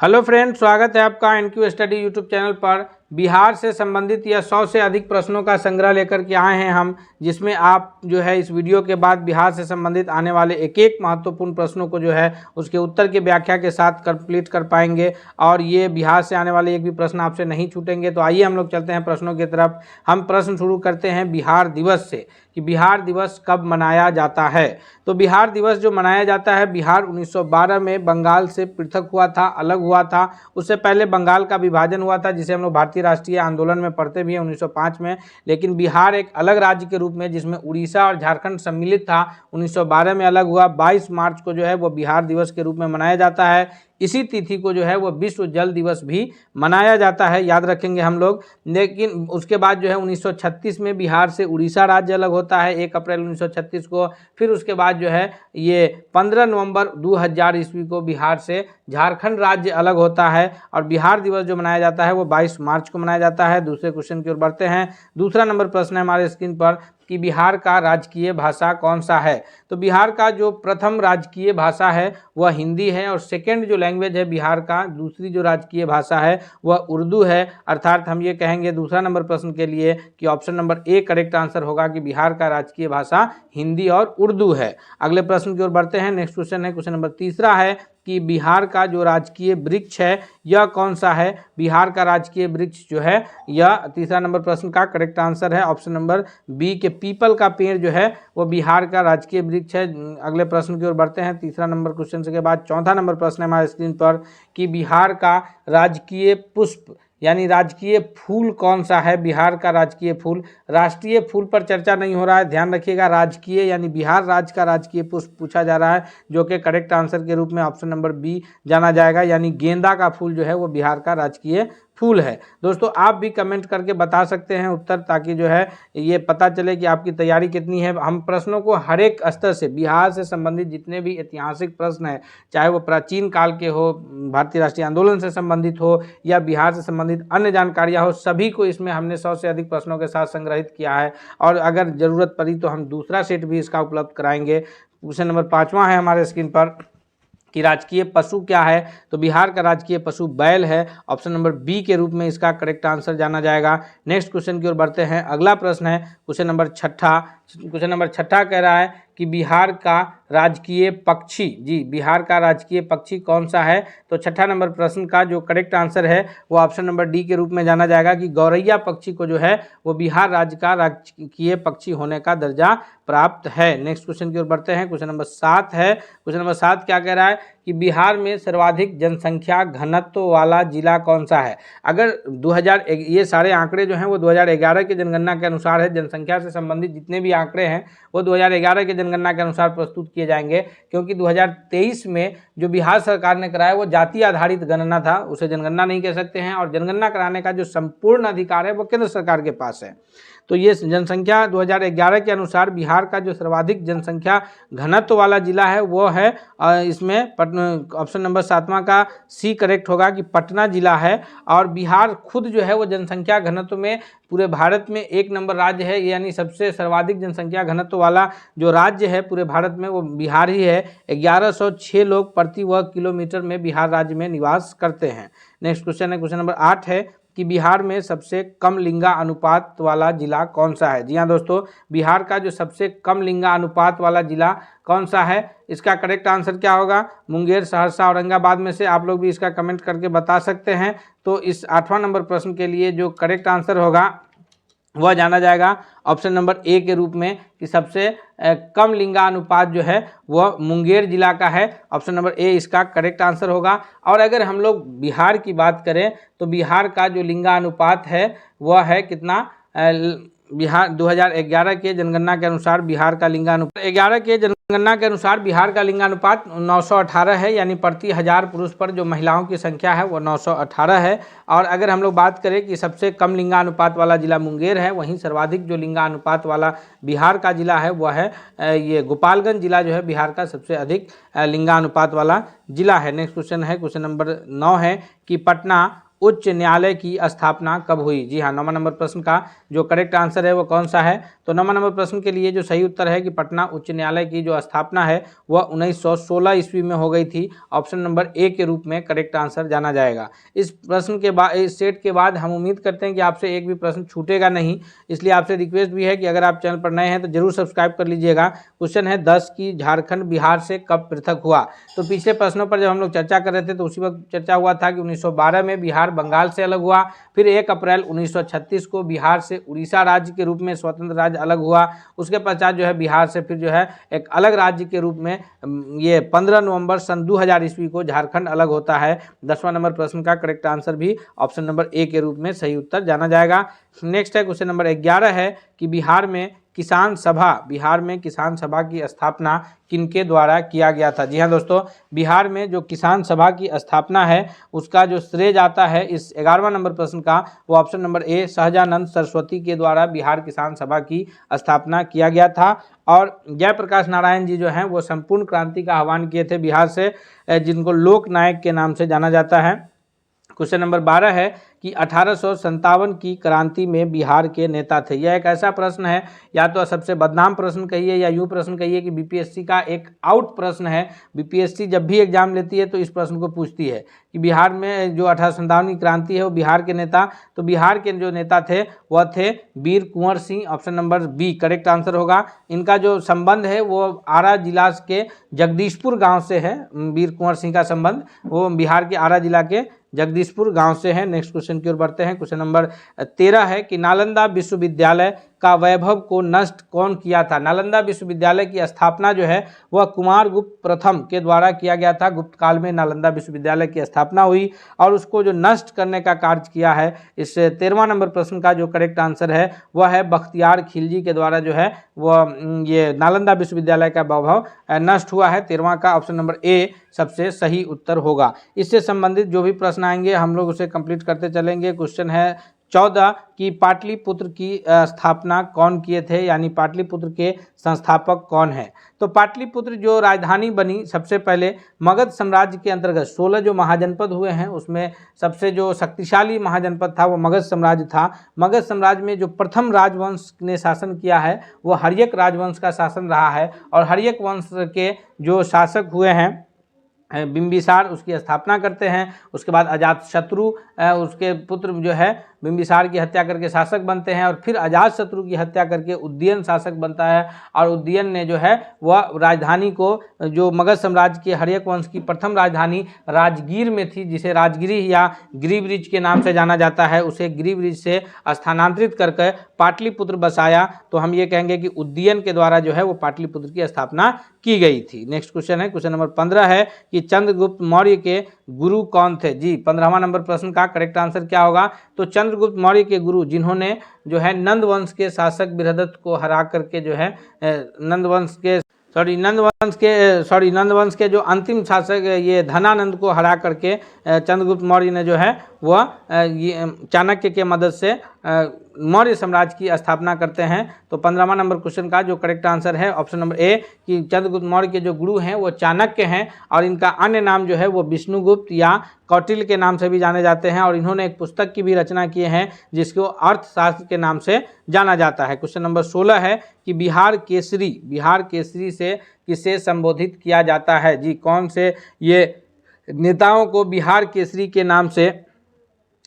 Hello friend, स्वागत है आपका एनक्यू स्टडी यूट्यूब चैनल पर। बिहार से संबंधित या 100 से अधिक प्रश्नों का संग्रह लेकर के आए हैं हम, जिसमें आप जो है इस वीडियो के बाद बिहार से संबंधित आने वाले एक एक महत्वपूर्ण प्रश्नों को जो है उसके उत्तर की व्याख्या के साथ कंप्लीट कर पाएंगे और ये बिहार से आने वाले एक भी प्रश्न आपसे नहीं छूटेंगे। तो आइए हम लोग चलते हैं प्रश्नों की तरफ। हम प्रश्न शुरू करते हैं बिहार दिवस से कि बिहार दिवस कब मनाया जाता है। तो बिहार दिवस जो मनाया जाता है, बिहार 1912 में बंगाल से पृथक हुआ था, अलग हुआ था। उससे पहले बंगाल का विभाजन हुआ था, जिसे हम लोग भारतीय राष्ट्रीय आंदोलन में पढ़ते भी हैं 1905 में। लेकिन बिहार एक अलग राज्य के रूप में, जिसमें उड़ीसा और झारखंड सम्मिलित था, 1912 में अलग हुआ। 22 मार्च को जो है वो बिहार दिवस के रूप में मनाया जाता है। इसी तिथि को जो है वो विश्व जल दिवस भी मनाया जाता है, याद रखेंगे हम लोग। लेकिन उसके बाद जो है 1936 में बिहार से उड़ीसा राज्य अलग होता है, 1 अप्रैल 1936 को। फिर उसके बाद जो है ये 15 नवंबर 2000 ईस्वी को बिहार से झारखंड राज्य अलग होता है और बिहार दिवस जो मनाया जाता है वो 22 मार्च को मनाया जाता है। दूसरे क्वेश्चन की ओर बढ़ते हैं। दूसरा नंबर प्रश्न है हमारे स्क्रीन पर कि बिहार का राजकीय भाषा कौन सा है। तो बिहार का जो प्रथम राजकीय भाषा है वह हिंदी है और सेकेंड जो लैंग्वेज है बिहार का, दूसरी जो राजकीय भाषा है वह उर्दू है। अर्थात हम ये कहेंगे दूसरा नंबर प्रश्न के लिए कि option number A correct answer होगा कि बिहार का राजकीय भाषा हिंदी और उर्दू है। अगले प्रश्न की ओर बढ़ते हैं। नेक्स्ट क्वेश्चन है, क्वेश्चन नंबर तीसरा है कि बिहार का जो राजकीय वृक्ष है यह कौन सा है। बिहार का राजकीय वृक्ष जो है, यह तीसरा नंबर प्रश्न का करेक्ट आंसर है ऑप्शन नंबर बी के पीपल का पेड़ जो है वो बिहार का राजकीय वृक्ष है। अगले प्रश्न की ओर बढ़ते हैं। तीसरा नंबर क्वेश्चन के बाद चौथा नंबर प्रश्न है हमारे स्क्रीन पर कि बिहार का राजकीय पुष्प यानी राजकीय फूल कौन सा है। बिहार का राजकीय फूल, राष्ट्रीय फूल पर चर्चा नहीं हो रहा है, ध्यान रखिएगा। राजकीय यानी बिहार राज्य का राजकीय पुष्प पूछा जा रहा है, जो कि करेक्ट आंसर के रूप में ऑप्शन नंबर बी जाना जाएगा, यानी गेंदा का फूल जो है वो बिहार का राजकीय फूल है। दोस्तों आप भी कमेंट करके बता सकते हैं उत्तर, ताकि जो है ये पता चले कि आपकी तैयारी कितनी है। हम प्रश्नों को हर एक स्तर से, बिहार से संबंधित जितने भी ऐतिहासिक प्रश्न हैं, चाहे वो प्राचीन काल के हो, भारतीय राष्ट्रीय आंदोलन से संबंधित हो या बिहार से संबंधित अन्य जानकारियां हो, सभी को इसमें हमने 100 से अधिक प्रश्नों के साथ संग्रहित किया है। और अगर ज़रूरत पड़ी तो हम दूसरा सेट भी इसका उपलब्ध कराएंगे। क्वेश्चन नंबर 5वां है हमारे स्क्रीन पर कि राजकीय पशु क्या है। तो बिहार का राजकीय पशु बैल है, ऑप्शन नंबर बी के रूप में इसका करेक्ट आंसर जाना जाएगा। नेक्स्ट क्वेश्चन की ओर बढ़ते हैं। अगला प्रश्न है क्वेश्चन नंबर 6। क्वेश्चन नंबर 6 कह रहा है कि बिहार का राजकीय पक्षी, जी बिहार का राजकीय पक्षी कौन सा है। तो 6 नंबर प्रश्न का जो करेक्ट आंसर है वो ऑप्शन नंबर डी के रूप में जाना जाएगा कि गौरैया पक्षी को जो है वो बिहार राज्य का राजकीय पक्षी होने का दर्जा प्राप्त है। नेक्स्ट क्वेश्चन की ओर बढ़ते हैं। क्वेश्चन नंबर 7 है। क्वेश्चन नंबर 7 क्या कह रहा है कि बिहार में सर्वाधिक जनसंख्या घनत्व वाला जिला कौन सा है। अगर 2000, ये सारे आंकड़े जो हैं वो 2011 की जनगणना के अनुसार है। जनसंख्या से संबंधित जितने भी आंकड़े हैं वो 2011 की जनगणना के अनुसार प्रस्तुत किए जाएंगे, क्योंकि 2023 में जो बिहार सरकार ने कराया वो जाति आधारित गणना था, उसे जनगणना नहीं कह सकते हैं। और जनगणना कराने का जो संपूर्ण अधिकार है वो केंद्र सरकार के पास है। तो ये जनसंख्या 2011 के अनुसार बिहार का जो सर्वाधिक जनसंख्या घनत्व वाला जिला है वो है, इसमें ऑप्शन नंबर 7वां का सी करेक्ट होगा कि पटना जिला है। और बिहार खुद जो है वो जनसंख्या घनत्व में पूरे भारत में 1 नंबर राज्य है, यानी सबसे सर्वाधिक जनसंख्या घनत्व वाला जो राज्य है पूरे भारत में वो बिहार ही है। 1106 लोग प्रति वर्ग किलोमीटर में बिहार राज्य में निवास करते हैं। नेक्स्ट क्वेश्चन है, क्वेश्चन नंबर 8 है कि बिहार में सबसे कम लिंगा अनुपात वाला जिला कौन सा है। जी हाँ दोस्तों, बिहार का जो सबसे कम लिंगा अनुपात वाला जिला कौन सा है, इसका करेक्ट आंसर क्या होगा। मुंगेर, सहरसा, औरंगाबाद में से आप लोग भी इसका कमेंट करके बता सकते हैं। तो इस 8वां नंबर प्रश्न के लिए जो करेक्ट आंसर होगा वह जाना जाएगा ऑप्शन नंबर ए के रूप में कि सबसे कम लिंगानुपात जो है वह मुंगेर जिला का है। ऑप्शन नंबर ए इसका करेक्ट आंसर होगा। और अगर हम लोग बिहार की बात करें तो बिहार का जो लिंगानुपात है वह है कितना, बिहार 2011 के जनगणना के अनुसार बिहार का लिंगानुपात 11 के जनगणना के अनुसार बिहार का लिंगानुपात 918 है, यानी प्रति 1000 पुरुष पर जो महिलाओं की संख्या है वो 918 है। और अगर हम लोग बात करें कि सबसे कम लिंगानुपात वाला जिला मुंगेर है, वहीं सर्वाधिक जो लिंगानुपात वाला बिहार का जिला है वह है ये गोपालगंज जिला जो है बिहार का सबसे अधिक लिंगानुपात वाला जिला है। नेक्स्ट क्वेश्चन है, क्वेश्चन नंबर 9 है कि पटना उच्च न्यायालय की स्थापना कब हुई? जी हाँ, 9वां नंबर प्रश्न का जो करेक्ट आंसर है वो कौन सा है? तो 9वां नंबर प्रश्न के लिए जो सही उत्तर है कि पटना उच्च न्यायालय की जो स्थापना है वह 1916 ईस्वी में हो गई थी। ऑप्शन नंबर ए के रूप में करेक्ट आंसर जाना जाएगा। इस प्रश्न के बाद, इस सेट के बाद हम उम्मीद करते हैं कि आपसे एक भी प्रश्न छूटेगा नहीं, इसलिए आपसे रिक्वेस्ट भी है कि अगर आप चैनल पर नए हैं तो जरूर सब्सक्राइब कर लीजिएगा। क्वेश्चन है 10 की झारखंड बिहार से कब पृथक हुआ? तो पिछले प्रश्नों पर जब हम लोग चर्चा कर रहे थे तो उसी वक्त चर्चा हुआ था कि 1912 में बिहार बंगाल से अलग हुआ, फिर 1 अप्रैल 1936 को बिहार से उड़ीसा राज्य के रूप में स्वतंत्र राज्य अलग हुआ। उसके पश्चात जो है बिहार से फिर जो है एक अलग राज्य के रूप में ये 15 नवंबर सन 2000 ईस्वी को झारखंड अलग होता है। 10वां नंबर प्रश्न का करेक्ट आंसर भी ऑप्शन नंबर ए के रूप में सही उत्तर जाना जाएगा। नेक्स्ट है क्वेश्चन नंबर 11 है कि बिहार में किसान सभा की स्थापना किनके द्वारा किया गया था? जी हाँ दोस्तों, बिहार में जो किसान सभा की स्थापना है उसका जो श्रेय जाता है इस 11वां नंबर प्रश्न का, वो option number A Sahajanand Saraswati के द्वारा बिहार किसान सभा की स्थापना किया गया था। और जयप्रकाश नारायण जी जो हैं वो संपूर्ण क्रांति का आह्वान किए थे बिहार से, जिनको लोक नायक के नाम से जाना जाता है। क्वेश्चन नंबर 12 है कि 1857 की क्रांति में बिहार के नेता थे। यह एक ऐसा प्रश्न है, या तो सबसे बदनाम प्रश्न कहिए या यूँ प्रश्न कहिए कि बीपीएससी का एक आउट प्रश्न है। बीपीएससी जब भी एग्जाम लेती है तो इस प्रश्न को पूछती है कि बिहार में जो 1857 की क्रांति है वो बिहार के नेता, तो बिहार के जो नेता थे वह थे Veer Kunwar Singh. Option number B correct answer होगा। इनका जो संबंध है वो आरा जिला के जगदीशपुर गाँव से है। वीर कुंवर सिंह का संबंध वो बिहार के आरा जिला के जगदीशपुर गांव से है। नेक्स्ट क्वेश्चन की ओर बढ़ते हैं। क्वेश्चन नंबर 13 है कि नालंदा विश्वविद्यालय का वैभव को नष्ट कौन किया था? नालंदा विश्वविद्यालय की स्थापना जो है वह कुमारगुप्त प्रथम के द्वारा किया गया था। गुप्त काल में नालंदा विश्वविद्यालय की स्थापना हुई और उसको जो नष्ट करने का कार्य किया है, इस 13वां नंबर प्रश्न का जो करेक्ट आंसर है वह है बख्तियार खिलजी के द्वारा जो है वह ये नालंदा विश्वविद्यालय का वैभव नष्ट हुआ है। 13वां का ऑप्शन नंबर ए सबसे सही उत्तर होगा। इससे संबंधित जो भी प्रश्न आएंगे हम लोग उसे कंप्लीट करते चलेंगे। क्वेश्चन है 14 कि पाटलिपुत्र की स्थापना कौन किए थे, यानी पाटलिपुत्र के संस्थापक कौन है? तो पाटलिपुत्र जो राजधानी बनी सबसे पहले मगध साम्राज्य के अंतर्गत 16 जो महाजनपद हुए हैं उसमें सबसे जो शक्तिशाली महाजनपद था वो मगध साम्राज्य था। मगध साम्राज्य में जो प्रथम राजवंश ने शासन किया है वो हर्यक राजवंश का शासन रहा है, और हर्यक वंश के जो शासक हुए हैं बिंबिसार उसकी स्थापना करते हैं। उसके बाद अजातशत्रु उसके पुत्र जो है बिंबिसार की हत्या करके शासक बनते हैं, और फिर अजातशत्रु की हत्या करके उदयन शासक बनता है, और उदयन ने जो है वह राजधानी को जो मगध साम्राज्य के हर्यक वंश की प्रथम राजधानी राजगीर में थी, जिसे राजगिरी या गिरिब्रिज के नाम से जाना जाता है, उसे गिरिब्रिज से स्थानांतरित करके पाटलिपुत्र बसाया। तो हम ये कहेंगे कि उदयन के द्वारा जो है वो पाटलिपुत्र की स्थापना की गई थी। नेक्स्ट क्वेश्चन है क्वेश्चन नंबर 15 है कि चंद्रगुप्त मौर्य के गुरु कौन थे? जी 15वां नंबर प्रश्न का करेक्ट आंसर क्या होगा? तो चंद्रगुप्त मौर्य के गुरु जिन्होंने जो है नंद वंश के शासक बृहदत्त को हरा करके जो है नंद वंश के जो अंतिम शासक ये धनानंद को हरा करके चंद्रगुप्त मौर्य ने जो है वह चाणक्य के मदद से मौर्य साम्राज्य की स्थापना करते हैं। तो 15वां नंबर क्वेश्चन का जो करेक्ट आंसर है ऑप्शन नंबर ए कि चंद्रगुप्त मौर्य के जो गुरु हैं वो चाणक्य हैं, और इनका अन्य नाम जो है वो विष्णुगुप्त या कौटिल्य के नाम से भी जाने जाते हैं, और इन्होंने एक पुस्तक की भी रचना किए हैं जिसको अर्थशास्त्र के नाम से जाना जाता है। क्वेश्चन नंबर 16 है कि बिहार केसरी से किसे संबोधित किया जाता है? जी कौन से ये नेताओं को बिहार केसरी के नाम से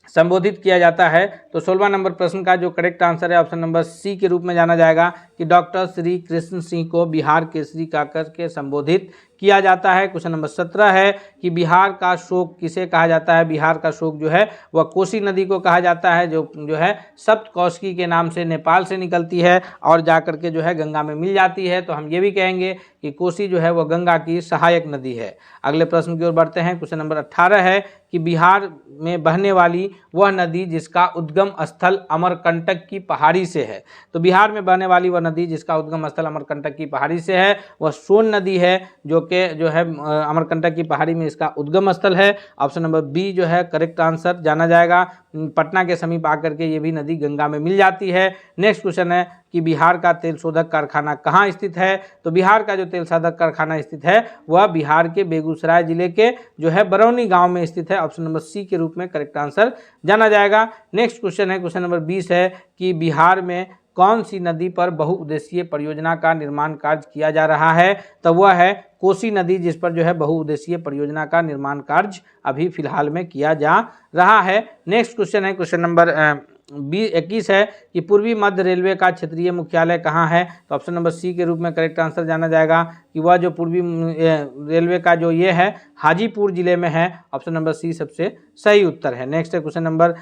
संबोधित किया जाता है? तो 16वां नंबर प्रश्न का जो करेक्ट आंसर है ऑप्शन नंबर सी के रूप में जाना जाएगा कि डॉक्टर श्री कृष्ण सिंह को बिहार केसरी का करके संबोधित किया जाता है। क्वेश्चन नंबर 17 है कि बिहार का शोक किसे कहा जाता है? बिहार का शोक जो है वह कोसी नदी को कहा जाता है, जो है सप्तकोशी के नाम से नेपाल से निकलती है और जाकर के जो है गंगा में मिल जाती है। तो हम ये भी कहेंगे कि कोसी जो है वह गंगा की सहायक नदी है। अगले प्रश्न की ओर बढ़ते हैं। क्वेश्चन नंबर 18 है कि बिहार में बहने वाली वह नदी जिसका उद्गम स्थल अमरकंटक की पहाड़ी से है। तो बिहार में बहने वाली वह नदी जिसका उद्गम स्थल अमरकंटक की पहाड़ी से है वह सोन नदी है, जो है अमरकंटक की पहाड़ी में इसका उद्गम स्थल है। ऑप्शन नंबर बी जो है करेक्ट आंसर जाना जाएगा। पटना के समीप आकर के ये भी नदी गंगा में मिल जाती है। नेक्स्ट क्वेश्चन है कि बिहार का तेल शोधक कारखाना कहाँ स्थित है? तो बिहार का जो तेल शोधक कारखाना स्थित है वह बिहार के बेगूसराय जिले के जो है बरौनी गांव में स्थित है। ऑप्शन नंबर सी के रूप में करेक्ट आंसर जाना जाएगा। नेक्स्ट क्वेश्चन है, क्वेश्चन नंबर 20 है कि बिहार में कौन सी नदी पर बहुउद्देशीय परियोजना का निर्माण कार्य किया जा रहा है? तो वह है कोसी नदी, जिस पर जो है बहुउद्देशीय परियोजना का निर्माण कार्य अभी फिलहाल में किया जा रहा है। नेक्स्ट क्वेश्चन है, क्वेश्चन नंबर 21 है कि पूर्वी मध्य रेलवे का क्षेत्रीय मुख्यालय कहाँ है? तो ऑप्शन नंबर सी के रूप में करेक्ट आंसर जाना जाएगा कि वह जो पूर्वी रेलवे का जो ये है हाजीपुर जिले में है। ऑप्शन नंबर सी सबसे सही उत्तर है। नेक्स्ट है क्वेश्चन नंबर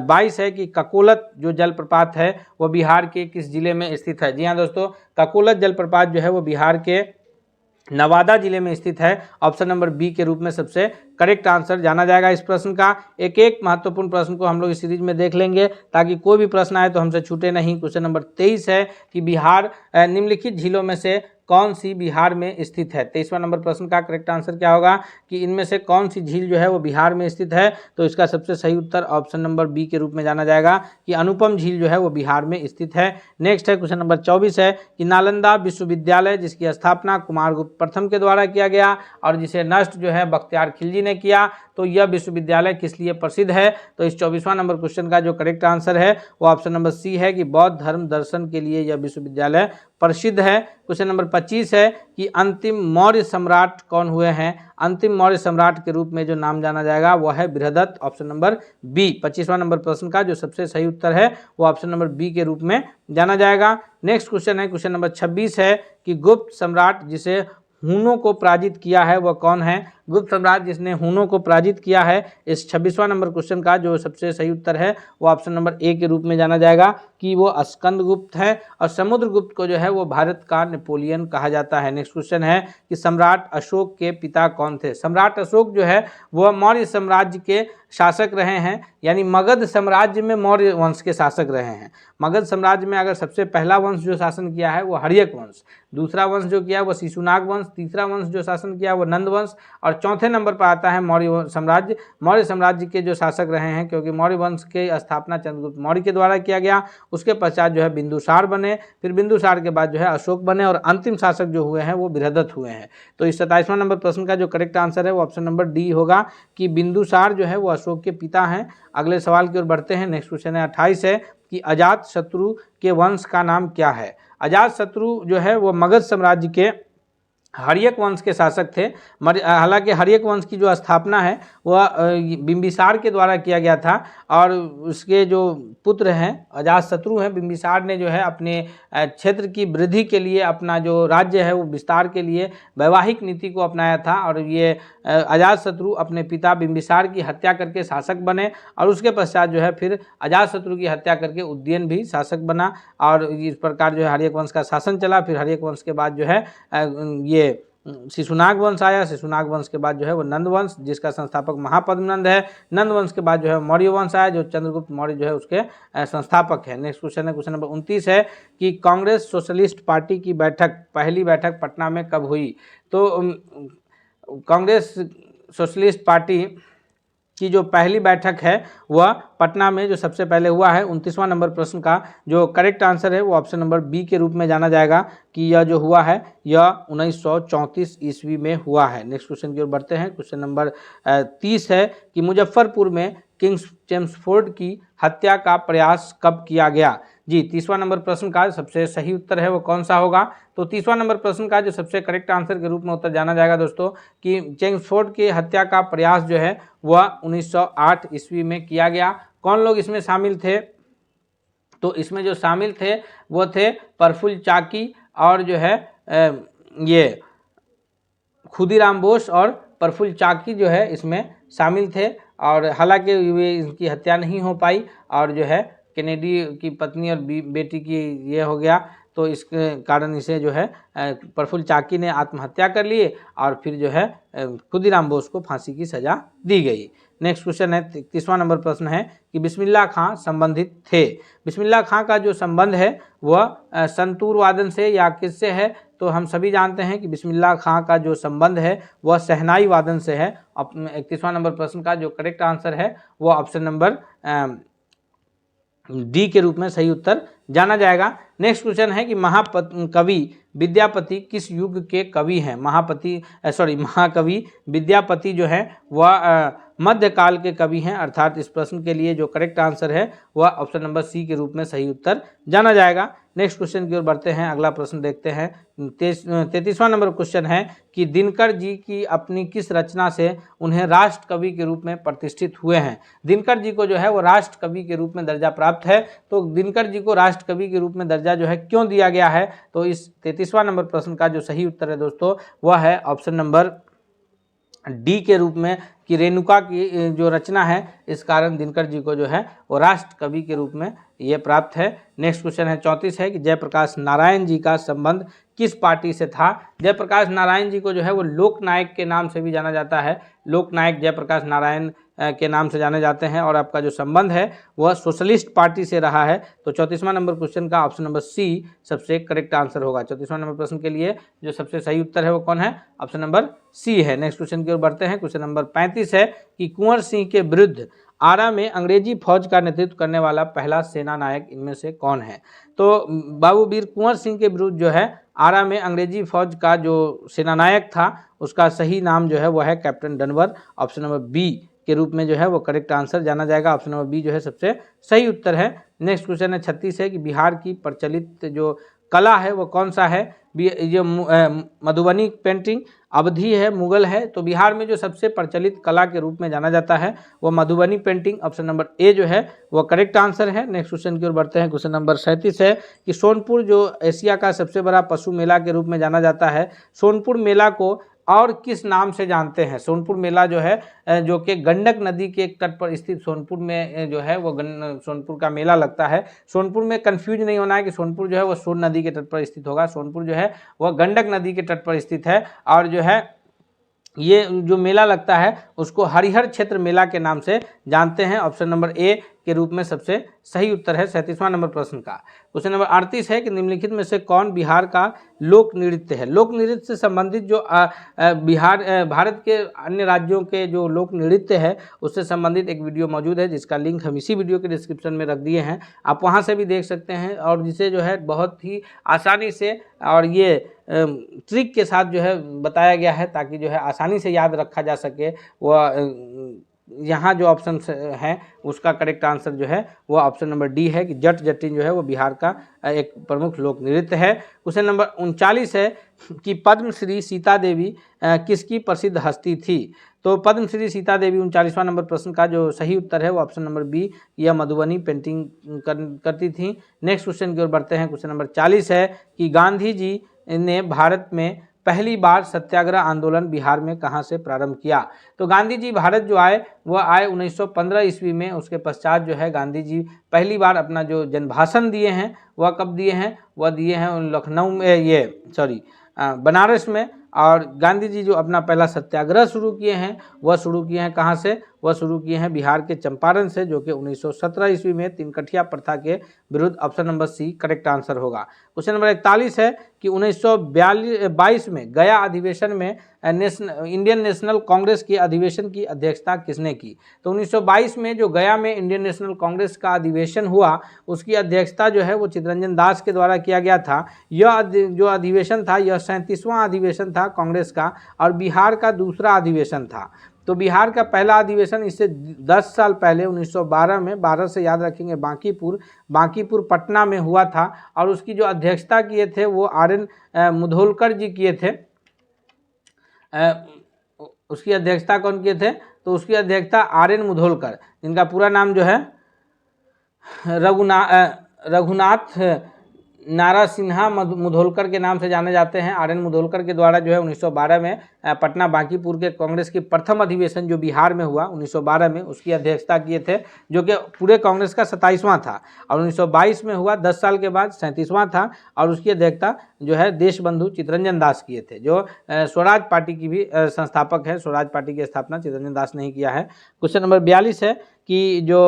22 है कि ककोलत जो जलप्रपात है वह बिहार के किस जिले में स्थित है? जी हाँ दोस्तों, ककोलत जलप्रपात जो है वो बिहार के नवादा जिले में स्थित है। ऑप्शन नंबर बी के रूप में सबसे करेक्ट आंसर जाना जाएगा। इस प्रश्न का एक एक महत्वपूर्ण प्रश्न को हम लोग इस सीरीज में देख लेंगे ताकि कोई भी प्रश्न आए तो हमसे छूटे नहीं। क्वेश्चन नंबर 23 है कि बिहार निम्नलिखित झीलों में से कौन सी बिहार में स्थित है? 23वां नंबर प्रश्न का करेक्ट आंसर क्या होगा कि इनमें से कौन सी झील जो है वो बिहार में स्थित है? तो इसका सबसे सही उत्तर ऑप्शन नंबर बी के रूप में जाना जाएगा कि अनुपम झील जो है वो बिहार में स्थित है। नेक्स्ट है क्वेश्चन नंबर 24 है कि नालंदा विश्वविद्यालय जिसकी स्थापना कुमारगुप्त प्रथम के द्वारा किया गया और जिसे नष्ट जो है बख्तियार खिलजी ने किया, तो यह विश्वविद्यालय किस लिए प्रसिद्ध है? तो इस 24वां नंबर क्वेश्चन का जो करेक्ट आंसर है वो ऑप्शन नंबर सी है कि बौद्ध धर्म दर्शन के लिए यह विश्वविद्यालय प्रसिद्ध है। क्वेश्चन नंबर 25 है कि अंतिम मौर्य सम्राट कौन हुए हैं? अंतिम मौर्य सम्राट के रूप में जो नाम जाना जाएगा वह है बृहदत्त। ऑप्शन नंबर बी 25वां नंबर प्रश्न का जो सबसे सही उत्तर है वो ऑप्शन नंबर बी के रूप में जाना जाएगा। नेक्स्ट क्वेश्चन है, क्वेश्चन नंबर 26 है कि गुप्त सम्राट जिसे हुनों को पराजित किया है वह कौन है? गुप्त सम्राट जिसने हुनों को पराजित किया है, इस 26वां नंबर क्वेश्चन का जो सबसे सही उत्तर है वो ऑप्शन नंबर ए के रूप में जाना जाएगा कि वो स्कंदगुप्त है। और समुद्रगुप्त को जो है वो भारत का नेपोलियन कहा जाता है। नेक्स्ट क्वेश्चन है कि सम्राट अशोक के पिता कौन थे? सम्राट अशोक जो है वह मौर्य साम्राज्य के शासक रहे हैं, यानी मगध साम्राज्य में मौर्य वंश के शासक रहे हैं। मगध साम्राज्य में अगर सबसे पहला वंश जो शासन किया है वो हर्यक वंश, दूसरा वंश जो किया है वो शिशुनाग वंश, तीसरा वंश जो शासन किया है वो नंद वंश और चौथे नंबर पर आता है मौर्य साम्राज्य। मौर्य साम्राज्य के जो शासक रहे हैं, क्योंकि मौर्य वंश के स्थापना चंद्रगुप्त मौर्य के द्वारा किया गया, उसके पश्चात जो है बिंदुसार बने, फिर बिंदुसार के बाद जो है अशोक बने और अंतिम शासक जो हुए हैं वो बृहदत्त हुए हैं। तो इस 27वां नंबर प्रश्न का जो करेक्ट आंसर है वो ऑप्शन नंबर डी होगा कि बिंदुसार जो है वो अशोक के पिता हैं। अगले सवाल की ओर बढ़ते हैं। नेक्स्ट क्वेश्चन है 28 है कि अजातशत्रु के वंश का नाम क्या है? अजातशत्रु जो है वो मगध साम्राज्य के हर्यक वंश के शासक थे। हालांकि हर्यक वंश की जो स्थापना है वह बिंबिसार के द्वारा किया गया था और उसके जो पुत्र हैं अजातशत्रु हैं, बिंबिसार ने जो है अपने क्षेत्र की वृद्धि के लिए, अपना जो राज्य है वो विस्तार के लिए वैवाहिक नीति को अपनाया था और ये अजातशत्रु अपने पिता बिंबिसार की हत्या करके शासक बने और उसके पश्चात जो है फिर अजातशत्रु की हत्या करके उदयन भी शासक बना और इस प्रकार जो है हर्यक वंश का शासन चला। फिर हर्यक वंश के बाद जो है ये शिशुनाग वंश आया। शिशुनाग वंश के बाद जो है वो नंद वंश जिसका संस्थापक महापद्मनंद है। नंद वंश के बाद जो है मौर्य वंश आया जो चंद्रगुप्त मौर्य जो है उसके संस्थापक है। नेक्स्ट क्वेश्चन है, क्वेश्चन नंबर 29 है कि कांग्रेस सोशलिस्ट पार्टी की पहली बैठक पटना में कब हुई? तो कांग्रेस सोशलिस्ट पार्टी की जो पहली बैठक है वह पटना में जो सबसे पहले हुआ है। 29वां नंबर प्रश्न का जो करेक्ट आंसर है वो ऑप्शन नंबर बी के रूप में जाना जाएगा कि यह जो हुआ है यह 1934 ईस्वी में हुआ है। नेक्स्ट क्वेश्चन की ओर बढ़ते हैं। क्वेश्चन नंबर 30 है कि मुजफ्फरपुर में किंग चेम्सफोर्ड की हत्या का प्रयास कब किया गया? जी 30वां नंबर प्रश्न का सबसे सही उत्तर है वो कौन सा होगा? तो 30वां नंबर प्रश्न का जो सबसे करेक्ट आंसर के रूप में उत्तर जाना जाएगा दोस्तों कि चेम्सफोर्ड की हत्या का प्रयास जो है वह 1908 ईस्वी में किया गया। कौन लोग इसमें शामिल थे? तो इसमें जो शामिल थे वो थे प्रफुल्ल चाकी और जो है ये खुदीराम बोस और प्रफुल्ल चाकी जो है इसमें शामिल थे और हालांकि इनकी हत्या नहीं हो पाई और जो है कैनेडी की पत्नी और बेटी की ये हो गया। तो इस कारण इसे जो है प्रफुल्ल चाकी ने आत्महत्या कर लिए और फिर जो है खुदीराम बोस को फांसी की सजा दी गई। नेक्स्ट क्वेश्चन है 30वां नंबर प्रश्न है कि बिस्मिल्लाह खां संबंधित थे। बिस्मिल्लाह खां का जो संबंध है वह संतूर वादन से या किससे है, तो हम सभी जानते हैं कि बिस्मिल्लाह खां का जो संबंध है वह शहनाई वादन से है। 31वां नंबर प्रश्न का जो करेक्ट आंसर है वह ऑप्शन नंबर डी के रूप में सही उत्तर जाना जाएगा। नेक्स्ट क्वेश्चन है कि महाकवि विद्यापति किस युग के कवि हैं। महाकवि विद्यापति जो है वह मध्यकाल के कवि हैं, अर्थात इस प्रश्न के लिए जो करेक्ट आंसर है वह ऑप्शन नंबर सी के रूप में सही उत्तर जाना जाएगा। नेक्स्ट क्वेश्चन की ओर बढ़ते हैं, अगला प्रश्न देखते हैं। 33वां नंबर क्वेश्चन है कि दिनकर जी की अपनी किस रचना से उन्हें राष्ट्र कवि के रूप में प्रतिष्ठित हुए हैं। दिनकर जी को जो है वो राष्ट्र कवि के रूप में दर्जा प्राप्त है। तो दिनकर जी को राष्ट्र कवि के रूप में दर्जा जो है क्यों दिया गया है, तो इस 33वां नंबर प्रश्न का जो सही उत्तर है दोस्तों वह है ऑप्शन नंबर डी के रूप में कि रेणुका की जो रचना है इस कारण दिनकर जी को जो है वो राष्ट्र कवि के रूप में ये प्राप्त है। नेक्स्ट क्वेश्चन है 34 है कि जयप्रकाश नारायण जी का संबंध किस पार्टी से था। जयप्रकाश नारायण जी को जो है वो लोकनायक के नाम से भी जाना जाता है। लोकनायक जयप्रकाश नारायण के नाम से जाने जाते हैं और आपका जो संबंध है वह सोशलिस्ट पार्टी से रहा है। तो 34वां नंबर क्वेश्चन का ऑप्शन नंबर सी सबसे करेक्ट आंसर होगा। 34वां नंबर प्रश्न के लिए जो सबसे सही उत्तर है वो कौन है, ऑप्शन नंबर सी है। नेक्स्ट क्वेश्चन की ओर बढ़ते हैं। क्वेश्चन नंबर 35 है कि कुंवर सिंह के विरुद्ध आरा में अंग्रेजी फौज का नेतृत्व करने वाला पहला सेना नायक इनमें से कौन है। तो बाबू वीर कुंवर सिंह के विरुद्ध जो है आरा में अंग्रेजी फौज का जो सेनानायक था उसका सही नाम जो है वो है कैप्टन डनवर। ऑप्शन नंबर बी के रूप में जो है वो करेक्ट आंसर जाना जाएगा। ऑप्शन नंबर बी जो है सबसे सही उत्तर है। नेक्स्ट क्वेश्चन है 36 है कि बिहार की प्रचलित जो कला है वो कौन सा है। जो मधुबनी पेंटिंग, अवधी है, मुगल है। तो बिहार में जो सबसे प्रचलित कला के रूप में जाना जाता है वो Madhubani painting. Option number A जो है वो करेक्ट आंसर है। नेक्स्ट क्वेश्चन की ओर बढ़ते हैं। क्वेश्चन नंबर 37 है कि सोनपुर जो एशिया का सबसे बड़ा पशु मेला के रूप में जाना जाता है, सोनपुर मेला को और किस नाम से जानते हैं। सोनपुर मेला जो है जो कि गंडक नदी के तट पर स्थित सोनपुर में जो है वो सोनपुर का मेला लगता है। सोनपुर में कंफ्यूज नहीं होना है कि सोनपुर जो है वो सोन नदी के तट पर स्थित होगा। सोनपुर जो है वह गंडक नदी के तट पर स्थित है और जो है ये जो मेला लगता है उसको हरिहर क्षेत्र मेला के नाम से जानते हैं। ऑप्शन नंबर ए के रूप में सबसे सही उत्तर है 37वां नंबर प्रश्न का। क्वेश्चन नंबर 38 है कि निम्नलिखित में से कौन बिहार का लोक नृत्य है। लोक नृत्य से संबंधित जो भारत के अन्य राज्यों के जो लोक नृत्य है उससे संबंधित एक वीडियो मौजूद है जिसका लिंक हम इसी वीडियो के डिस्क्रिप्शन में रख दिए हैं, आप वहां से भी देख सकते हैं और जिसे जो है बहुत ही आसानी से और ये ट्रिक के साथ जो है बताया गया है ताकि जो है आसानी से याद रखा जा सके। वह यहाँ जो ऑप्शन है उसका करेक्ट आंसर जो है वो ऑप्शन नंबर डी है कि जट जटिन जो है वो बिहार का एक प्रमुख लोक नृत्य है। क्वेश्चन नंबर 39 है कि पद्मश्री सीता देवी किसकी प्रसिद्ध हस्ती थी। तो पद्मश्री सीता देवी 39वां नंबर प्रश्न का जो सही उत्तर है वो ऑप्शन नंबर बी, यह मधुबनी पेंटिंग करती थी। नेक्स्ट क्वेश्चन की ओर बढ़ते हैं। क्वेश्चन नंबर 40 है कि गांधी जी ने भारत में पहली बार सत्याग्रह आंदोलन बिहार में कहां से प्रारंभ किया। तो गांधी जी भारत जो आए वह आए 1915 ईस्वी में। उसके पश्चात जो है गांधी जी पहली बार अपना जो जनभाषण दिए हैं वह कब दिए हैं, वह दिए हैं लखनऊ में बनारस में। और गांधी जी जो अपना पहला सत्याग्रह शुरू किए हैं वह शुरू किए हैं कहाँ से, वह शुरू किए हैं बिहार के चंपारण से, जो कि 1917 ईस्वी में तीनकठिया प्रथा के विरुद्ध। Option number C correct answer होगा। क्वेश्चन नंबर 41 है कि 1922 में गया अधिवेशन में इंडियन नेशनल कांग्रेस के अधिवेशन की अध्यक्षता किसने की। तो 1922 में जो गया में इंडियन नेशनल कांग्रेस का अधिवेशन हुआ उसकी अध्यक्षता जो है वो चित्तरंजन दास के द्वारा किया गया था। यह जो अधिवेशन था यह 37वां अधिवेशन था कांग्रेस का और बिहार का दूसरा अधिवेशन था। तो बिहार का पहला अधिवेशन इससे 10 साल पहले 1912 में, 12 से याद रखेंगे, बांकीपुर पटना में हुआ था और उसकी जो अध्यक्षता किए थे वो RN मुधोलकर जी किए थे। उसकी अध्यक्षता कौन किए थे, तो उसकी अध्यक्षता RN मुधोलकर, जिनका पूरा नाम जो है रघुनाथ नारा सिन्हा मुधोलकर के नाम से जाने जाते हैं। आर एन मुधोलकर के द्वारा जो है 1912 में पटना बांकीपुर के कांग्रेस की प्रथम अधिवेशन जो बिहार में हुआ 1912 में, उसकी अध्यक्षता किए थे, जो कि पूरे कांग्रेस का 27वां था। और 1922 में हुआ 10 साल के बाद 37वां था, और उसकी अध्यक्षता जो है देशबंधु चित्तरंजन दास किए थे, जो स्वराज पार्टी की भी संस्थापक है। स्वराज पार्टी की स्थापना चित्तरंजन दास ने ही किया है। क्वेश्चन नंबर 42 है कि जो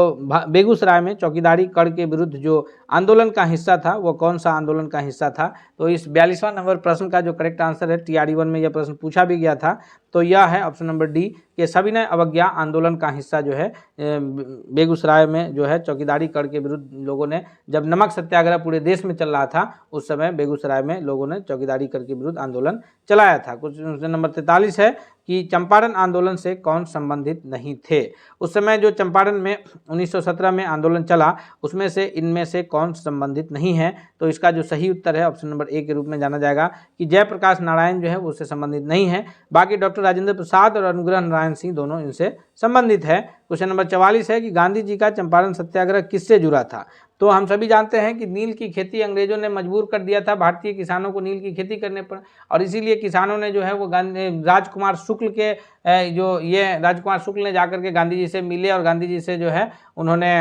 बेगूसराय में चौकीदारी कर के विरुद्ध जो आंदोलन का हिस्सा था वो कौन सा आंदोलन का हिस्सा था। तो इस 42वां नंबर प्रश्न का जो करेक्ट आंसर है, TRE 1 में यह प्रश्न पूछा भी गया था, तो यह है ऑप्शन नंबर डी कि सविनय अवज्ञा आंदोलन का हिस्सा जो है बेगूसराय में जो है चौकीदारी कर के विरुद्ध लोगों ने, जब नमक सत्याग्रह पूरे देश में चल रहा था उस समय बेगूसराय में लोगों ने चौकीदारी कर के विरुद्ध आंदोलन चलाया था। क्वेश्चन नंबर 43 है कि चंपारण आंदोलन से कौन संबंधित नहीं थे। उस समय जो चंपारण में 1917 में आंदोलन चला उसमें से इनमें से कौन संबंधित नहीं है। तो इसका जो सही उत्तर है ऑप्शन नंबर ए के रूप में जाना जाएगा कि जयप्रकाश नारायण जो है वो उससे संबंधित नहीं है। बाकी डॉक्टर राजेंद्र प्रसाद और अनुग्रह नारायण सिंह दोनों इनसे संबंधित है। क्वेश्चन नंबर 44 है कि गांधी जी का चंपारण सत्याग्रह किससे जुड़ा था। तो हम सभी जानते हैं कि नील की खेती अंग्रेजों ने मजबूर कर दिया था भारतीय किसानों को नील की खेती करने पर, और इसीलिए किसानों ने जो है वो राजकुमार शुक्ल के राजकुमार शुक्ल ने जाकर के गांधी जी से मिले और गांधी जी से जो है उन्होंने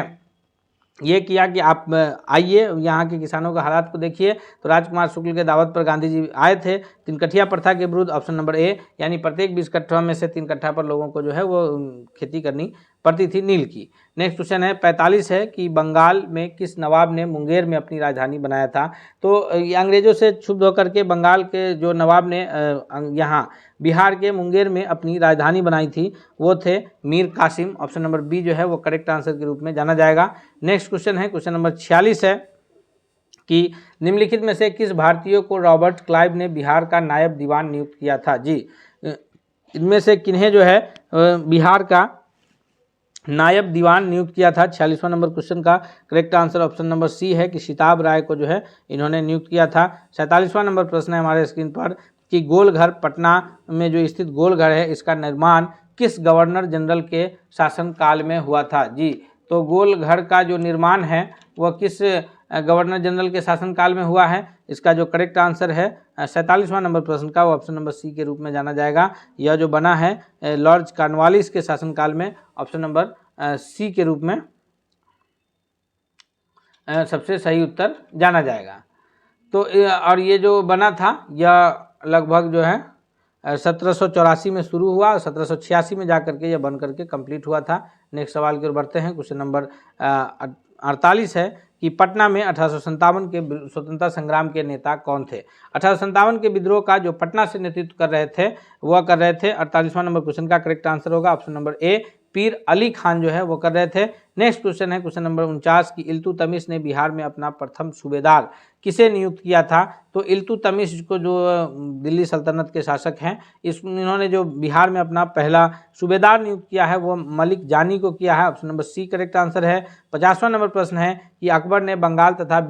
ये किया कि आप आइए यहाँ के किसानों के हालात को देखिए। तो राजकुमार शुक्ल के दावत पर गांधी जी आए थे। 3 कट्ठिया प्रथा के विरुद्ध ऑप्शन नंबर ए, यानी प्रत्येक 20 कट्ठा में से 3 कट्ठा पर लोगों को जो है वो खेती करनी पड़ती थी नील की। नेक्स्ट क्वेश्चन है 45 है कि बंगाल में किस नवाब ने मुंगेर में अपनी राजधानी बनाया था। तो अंग्रेजों से क्षुब्ध होकर के बंगाल के जो नवाब ने यहाँ बिहार के मुंगेर में अपनी राजधानी बनाई थी वो थे Mir Qasim. Option number B जो है वो करेक्ट आंसर के रूप में जाना जाएगा। नेक्स्ट क्वेश्चन है क्वेश्चन नंबर 46 है कि निम्नलिखित में से किस भारतीय को रॉबर्ट क्लाइव ने बिहार का नायब दीवान नियुक्त किया था। जी, इनमें से किन्हें जो है बिहार का नायब दीवान नियुक्त किया था। 46वां नंबर क्वेश्चन का correct answer option number C है कि सिताब राय को जो है इन्होंने नियुक्त किया था। 47वां नंबर प्रश्न है हमारे स्क्रीन पर कि गोलघर पटना में जो स्थित गोलघर है इसका निर्माण किस गवर्नर जनरल के शासनकाल में हुआ था। जी, तो गोलघर का जो निर्माण है वह किस गवर्नर जनरल के शासनकाल में हुआ है। इसका जो करेक्ट आंसर है 47वां नंबर प्रश्न का वो ऑप्शन नंबर सी के रूप में जाना जाएगा। यह जो बना है लॉर्ड कॉर्नवालिस के शासनकाल में, ऑप्शन नंबर सी के रूप में सबसे सही उत्तर जाना जाएगा। तो और ये जो बना था यह लगभग जो है 1784 में शुरू हुआ और 1786 में जा करके यह बन करके कंप्लीट हुआ था। नेक्स्ट सवाल की ओर बढ़ते हैं। क्वेश्चन नंबर 48 है कि पटना में 1857 के स्वतंत्रता संग्राम के नेता कौन थे। 1857 के विद्रोह का जो पटना से नेतृत्व कर रहे थे वह कर रहे थे 48वां नंबर क्वेश्चन का करेक्ट आंसर होगा ऑप्शन नंबर ए, पीर अली खान जो है वो कर रहे थे। नेक्स्ट क्वेश्चन है क्वेश्चन नंबर 49 की इल्तुतमिश ने बिहार में अपना प्रथम सूबेदार किसे नियुक्त किया था। तो इल्तुतमिश को जो दिल्ली सल्तनत के शासक हैं इन्होंने जो बिहार में अपना पहला सूबेदार नियुक्त किया है वो मलिक जानी को किया है। Option number C correct answer है। 50वां नंबर प्रश्न है कि अकबर ने बंगाल तथा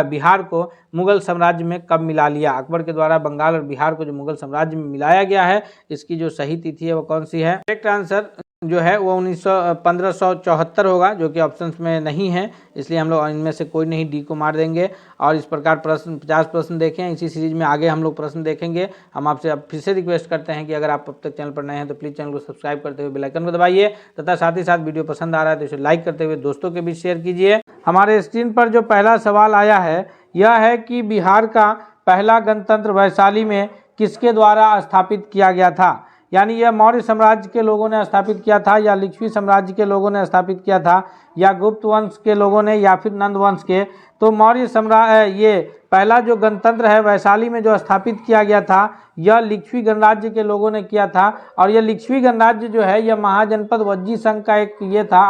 बिहार को मुगल साम्राज्य में कब मिला लिया। अकबर के द्वारा बंगाल और बिहार को जो मुगल साम्राज्य में मिलाया गया है इसकी जो सही तिथि है वो कौन सी है। करेक्ट आंसर जो है वो 1574 होगा, जो कि ऑप्शंस में नहीं है, इसलिए हम लोग इनमें से कोई नहीं, डी को मार देंगे। और इस प्रकार प्रश्न 50 प्रश्न देखें। इसी सीरीज में आगे हम लोग प्रश्न देखेंगे। हम आपसे अब फिर से रिक्वेस्ट करते हैं कि अगर आप अब तक चैनल पर नए हैं तो प्लीज़ चैनल को सब्सक्राइब करते हुए बेल आइकन को दबाइए तथा साथ ही साथ वीडियो पसंद आ रहा है तो इसे लाइक करते हुए दोस्तों के बीच शेयर कीजिए। हमारे स्क्रीन पर जो पहला सवाल आया है यह है कि बिहार का पहला गणतंत्र वैशाली में किसके द्वारा स्थापित किया गया था। यानी यह मौर्य साम्राज्य के लोगों ने स्थापित किया था या लिच्छवी साम्राज्य के लोगों ने स्थापित किया था या गुप्त वंश के लोगों ने या फिर नंद वंश के। तो मौर्य साम्राज्य ये पहला जो गणतंत्र है वैशाली में जो स्थापित किया गया था यह लिच्छवी गणराज्य के लोगों ने किया था। और यह लिच्छवी गणराज्य जो है यह महाजनपद वज्जी संघ का एक ये था,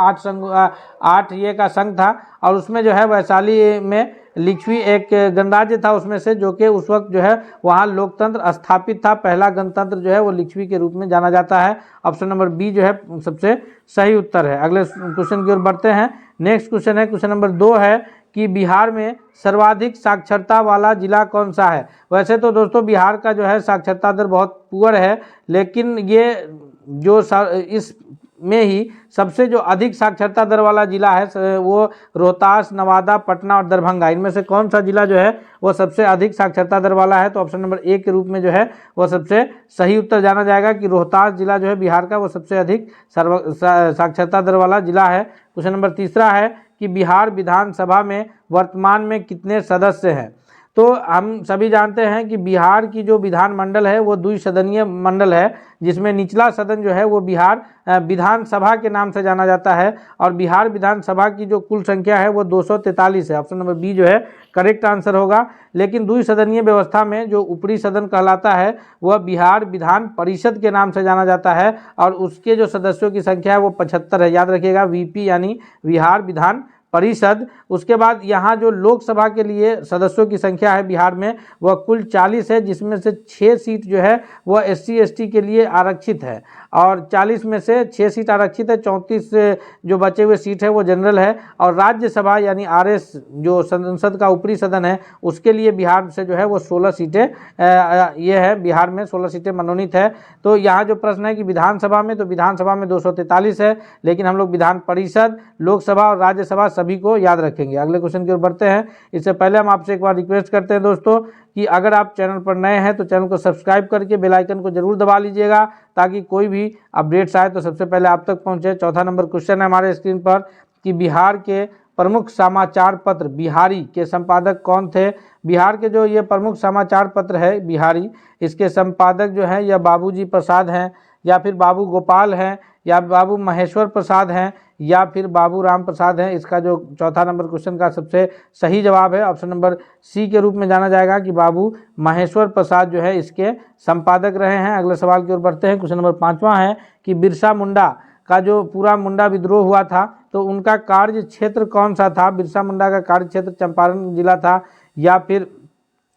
8 ये का संघ था और उसमें जो है वैशाली में लिच्छवी एक गणराज्य था उसमें से, जो कि उस वक्त जो है वहाँ लोकतंत्र स्थापित था। पहला गणतंत्र जो है वो लिच्छवी के रूप में जाना जाता है। ऑप्शन नंबर बी जो है सबसे सही उत्तर है। अगले क्वेश्चन की ओर बढ़ते हैं। नेक्स्ट क्वेश्चन है क्वेश्चन नंबर 2 है कि बिहार में सर्वाधिक साक्षरता वाला जिला कौन सा है। वैसे तो दोस्तों बिहार का जो है साक्षरता दर बहुत पुअर है, लेकिन ये जो इस में ही सबसे जो अधिक साक्षरता दर वाला जिला है वो रोहतास, नवादा, पटना और दरभंगा, इनमें से कौन सा जिला जो है वो सबसे अधिक साक्षरता दर वाला है? तो ऑप्शन नंबर ए के रूप में जो है वो सबसे सही उत्तर जाना जाएगा कि रोहतास जिला जो है बिहार का वो सबसे अधिक साक्षरता दर वाला जिला है। क्वेश्चन नंबर तीसरा है कि बिहार विधानसभा में वर्तमान में कितने सदस्य हैं? तो हम सभी जानते हैं कि बिहार की जो विधानमंडल है वो द्विसदनीय मंडल है, जिसमें निचला सदन जो है वो बिहार विधानसभा के नाम से जाना जाता है और बिहार विधानसभा की जो कुल संख्या है वो 243 है। ऑप्शन नंबर बी जो है करेक्ट आंसर होगा। लेकिन द्विसदनीय व्यवस्था में जो ऊपरी सदन कहलाता है वह बिहार विधान परिषद के नाम से जाना जाता है और उसके जो सदस्यों की संख्या है वो 75 है। याद रखिएगा, वीपी यानी बिहार विधान परिषद। उसके बाद यहाँ जो लोकसभा के लिए सदस्यों की संख्या है बिहार में वह कुल 40 है, जिसमें से 6 सीट जो है वह SC ST के लिए आरक्षित है और 40 में से 6 सीट आरक्षित है, 34 जो बचे हुए सीट है वो जनरल है। और राज्यसभा यानी RS जो संसद का ऊपरी सदन है उसके लिए बिहार से जो है वो 16 सीटें ये है, बिहार में 16 सीटें मनोनीत है। तो यहाँ जो प्रश्न है कि विधानसभा में, तो विधानसभा में 243 है, लेकिन हम लोग विधान परिषद, लोकसभा और राज्यसभा सभी को याद रखेंगे। अगले क्वेश्चन की ओर बढ़ते हैं। इससे पहले हम आपसे एक बार रिक्वेस्ट करते हैं दोस्तों कि अगर आप चैनल पर नए हैं तो चैनल को सब्सक्राइब करके बेल आइकन को जरूर दबा लीजिएगा ताकि कोई भी अपडेट्स आए तो सबसे पहले आप तक पहुंचे। चौथा नंबर क्वेश्चन है हमारे स्क्रीन पर कि बिहार के प्रमुख समाचार पत्र बिहारी के संपादक कौन थे? बिहार के जो ये प्रमुख समाचार पत्र है बिहारी, इसके संपादक जो है या बाबूजी प्रसाद हैं या फिर बाबू गोपाल हैं या बाबू महेश्वर प्रसाद हैं या फिर बाबू राम प्रसाद हैं? इसका जो चौथा नंबर क्वेश्चन का सबसे सही जवाब है ऑप्शन नंबर सी के रूप में जाना जाएगा कि बाबू महेश्वर प्रसाद जो है इसके संपादक रहे हैं। अगले सवाल की ओर बढ़ते हैं। क्वेश्चन नंबर 5वां है कि बिरसा मुंडा का जो पूरा मुंडा विद्रोह हुआ था तो उनका कार्य क्षेत्र कौन सा था? बिरसा मुंडा का कार्य क्षेत्र चंपारण जिला था या फिर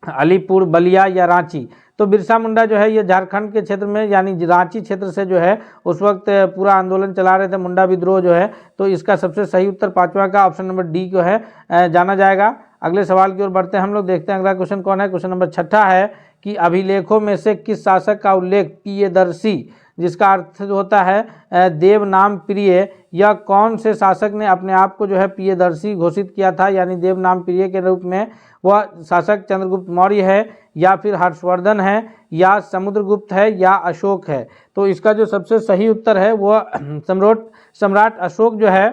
अलीपुर, बलिया या रांची? तो बिरसा मुंडा जो है ये झारखंड के क्षेत्र में यानी रांची क्षेत्र से जो है उस वक्त पूरा आंदोलन चला रहे थे, मुंडा विद्रोह जो है। तो इसका सबसे सही उत्तर 5वां का ऑप्शन नंबर डी को है जाना जाएगा। अगले सवाल की ओर बढ़ते हैं हम लोग, देखते हैं अगला क्वेश्चन कौन है। क्वेश्चन नंबर 6 है कि अभिलेखों में से किस शासक का उल्लेख प्रियदर्शी, जिसका अर्थ होता है देव नाम प्रिय, या कौन से शासक ने अपने आप को जो है प्रियदर्शी घोषित किया था यानी देव नाम प्रिय के रूप में? वह शासक चंद्रगुप्त मौर्य है या फिर हर्षवर्धन है या समुद्रगुप्त है या अशोक है? तो इसका जो सबसे सही उत्तर है वह सम्राट अशोक जो है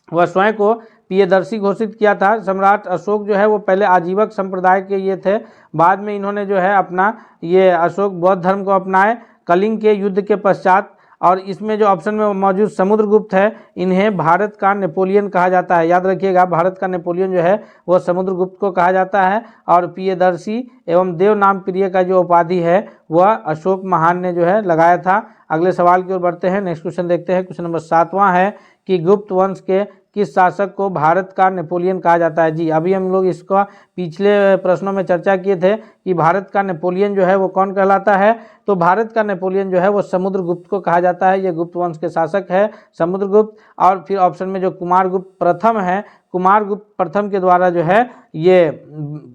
वह स्वयं को प्रियदर्शी घोषित किया था। सम्राट अशोक जो है वो पहले आजीवक संप्रदाय के ये थे, बाद में इन्होंने जो है अपना ये अशोक बौद्ध धर्म को अपनाए कलिंग के युद्ध के पश्चात। और इसमें जो ऑप्शन में मौजूद समुद्रगुप्त है, इन्हें भारत का नेपोलियन कहा जाता है। याद रखिएगा, भारत का नेपोलियन जो है वह समुद्रगुप्त को कहा जाता है और प्रियदर्शी एवं देव नाम प्रिय का जो उपाधि है वह अशोक महान ने जो है लगाया था। अगले सवाल की ओर बढ़ते हैं। नेक्स्ट क्वेश्चन देखते हैं। क्वेश्चन नंबर 7वां है कि गुप्त वंश के किस शासक को भारत का नेपोलियन कहा जाता है? जी, अभी हम लोग इसका पिछले प्रश्नों में चर्चा किए थे कि भारत का नेपोलियन जो है वो कौन कहलाता है। तो भारत का नेपोलियन जो है वो समुद्रगुप्त को कहा जाता है। ये गुप्त वंश के शासक है समुद्रगुप्त। और फिर ऑप्शन में जो कुमारगुप्त प्रथम है, कुमारगुप्त प्रथम के द्वारा जो है ये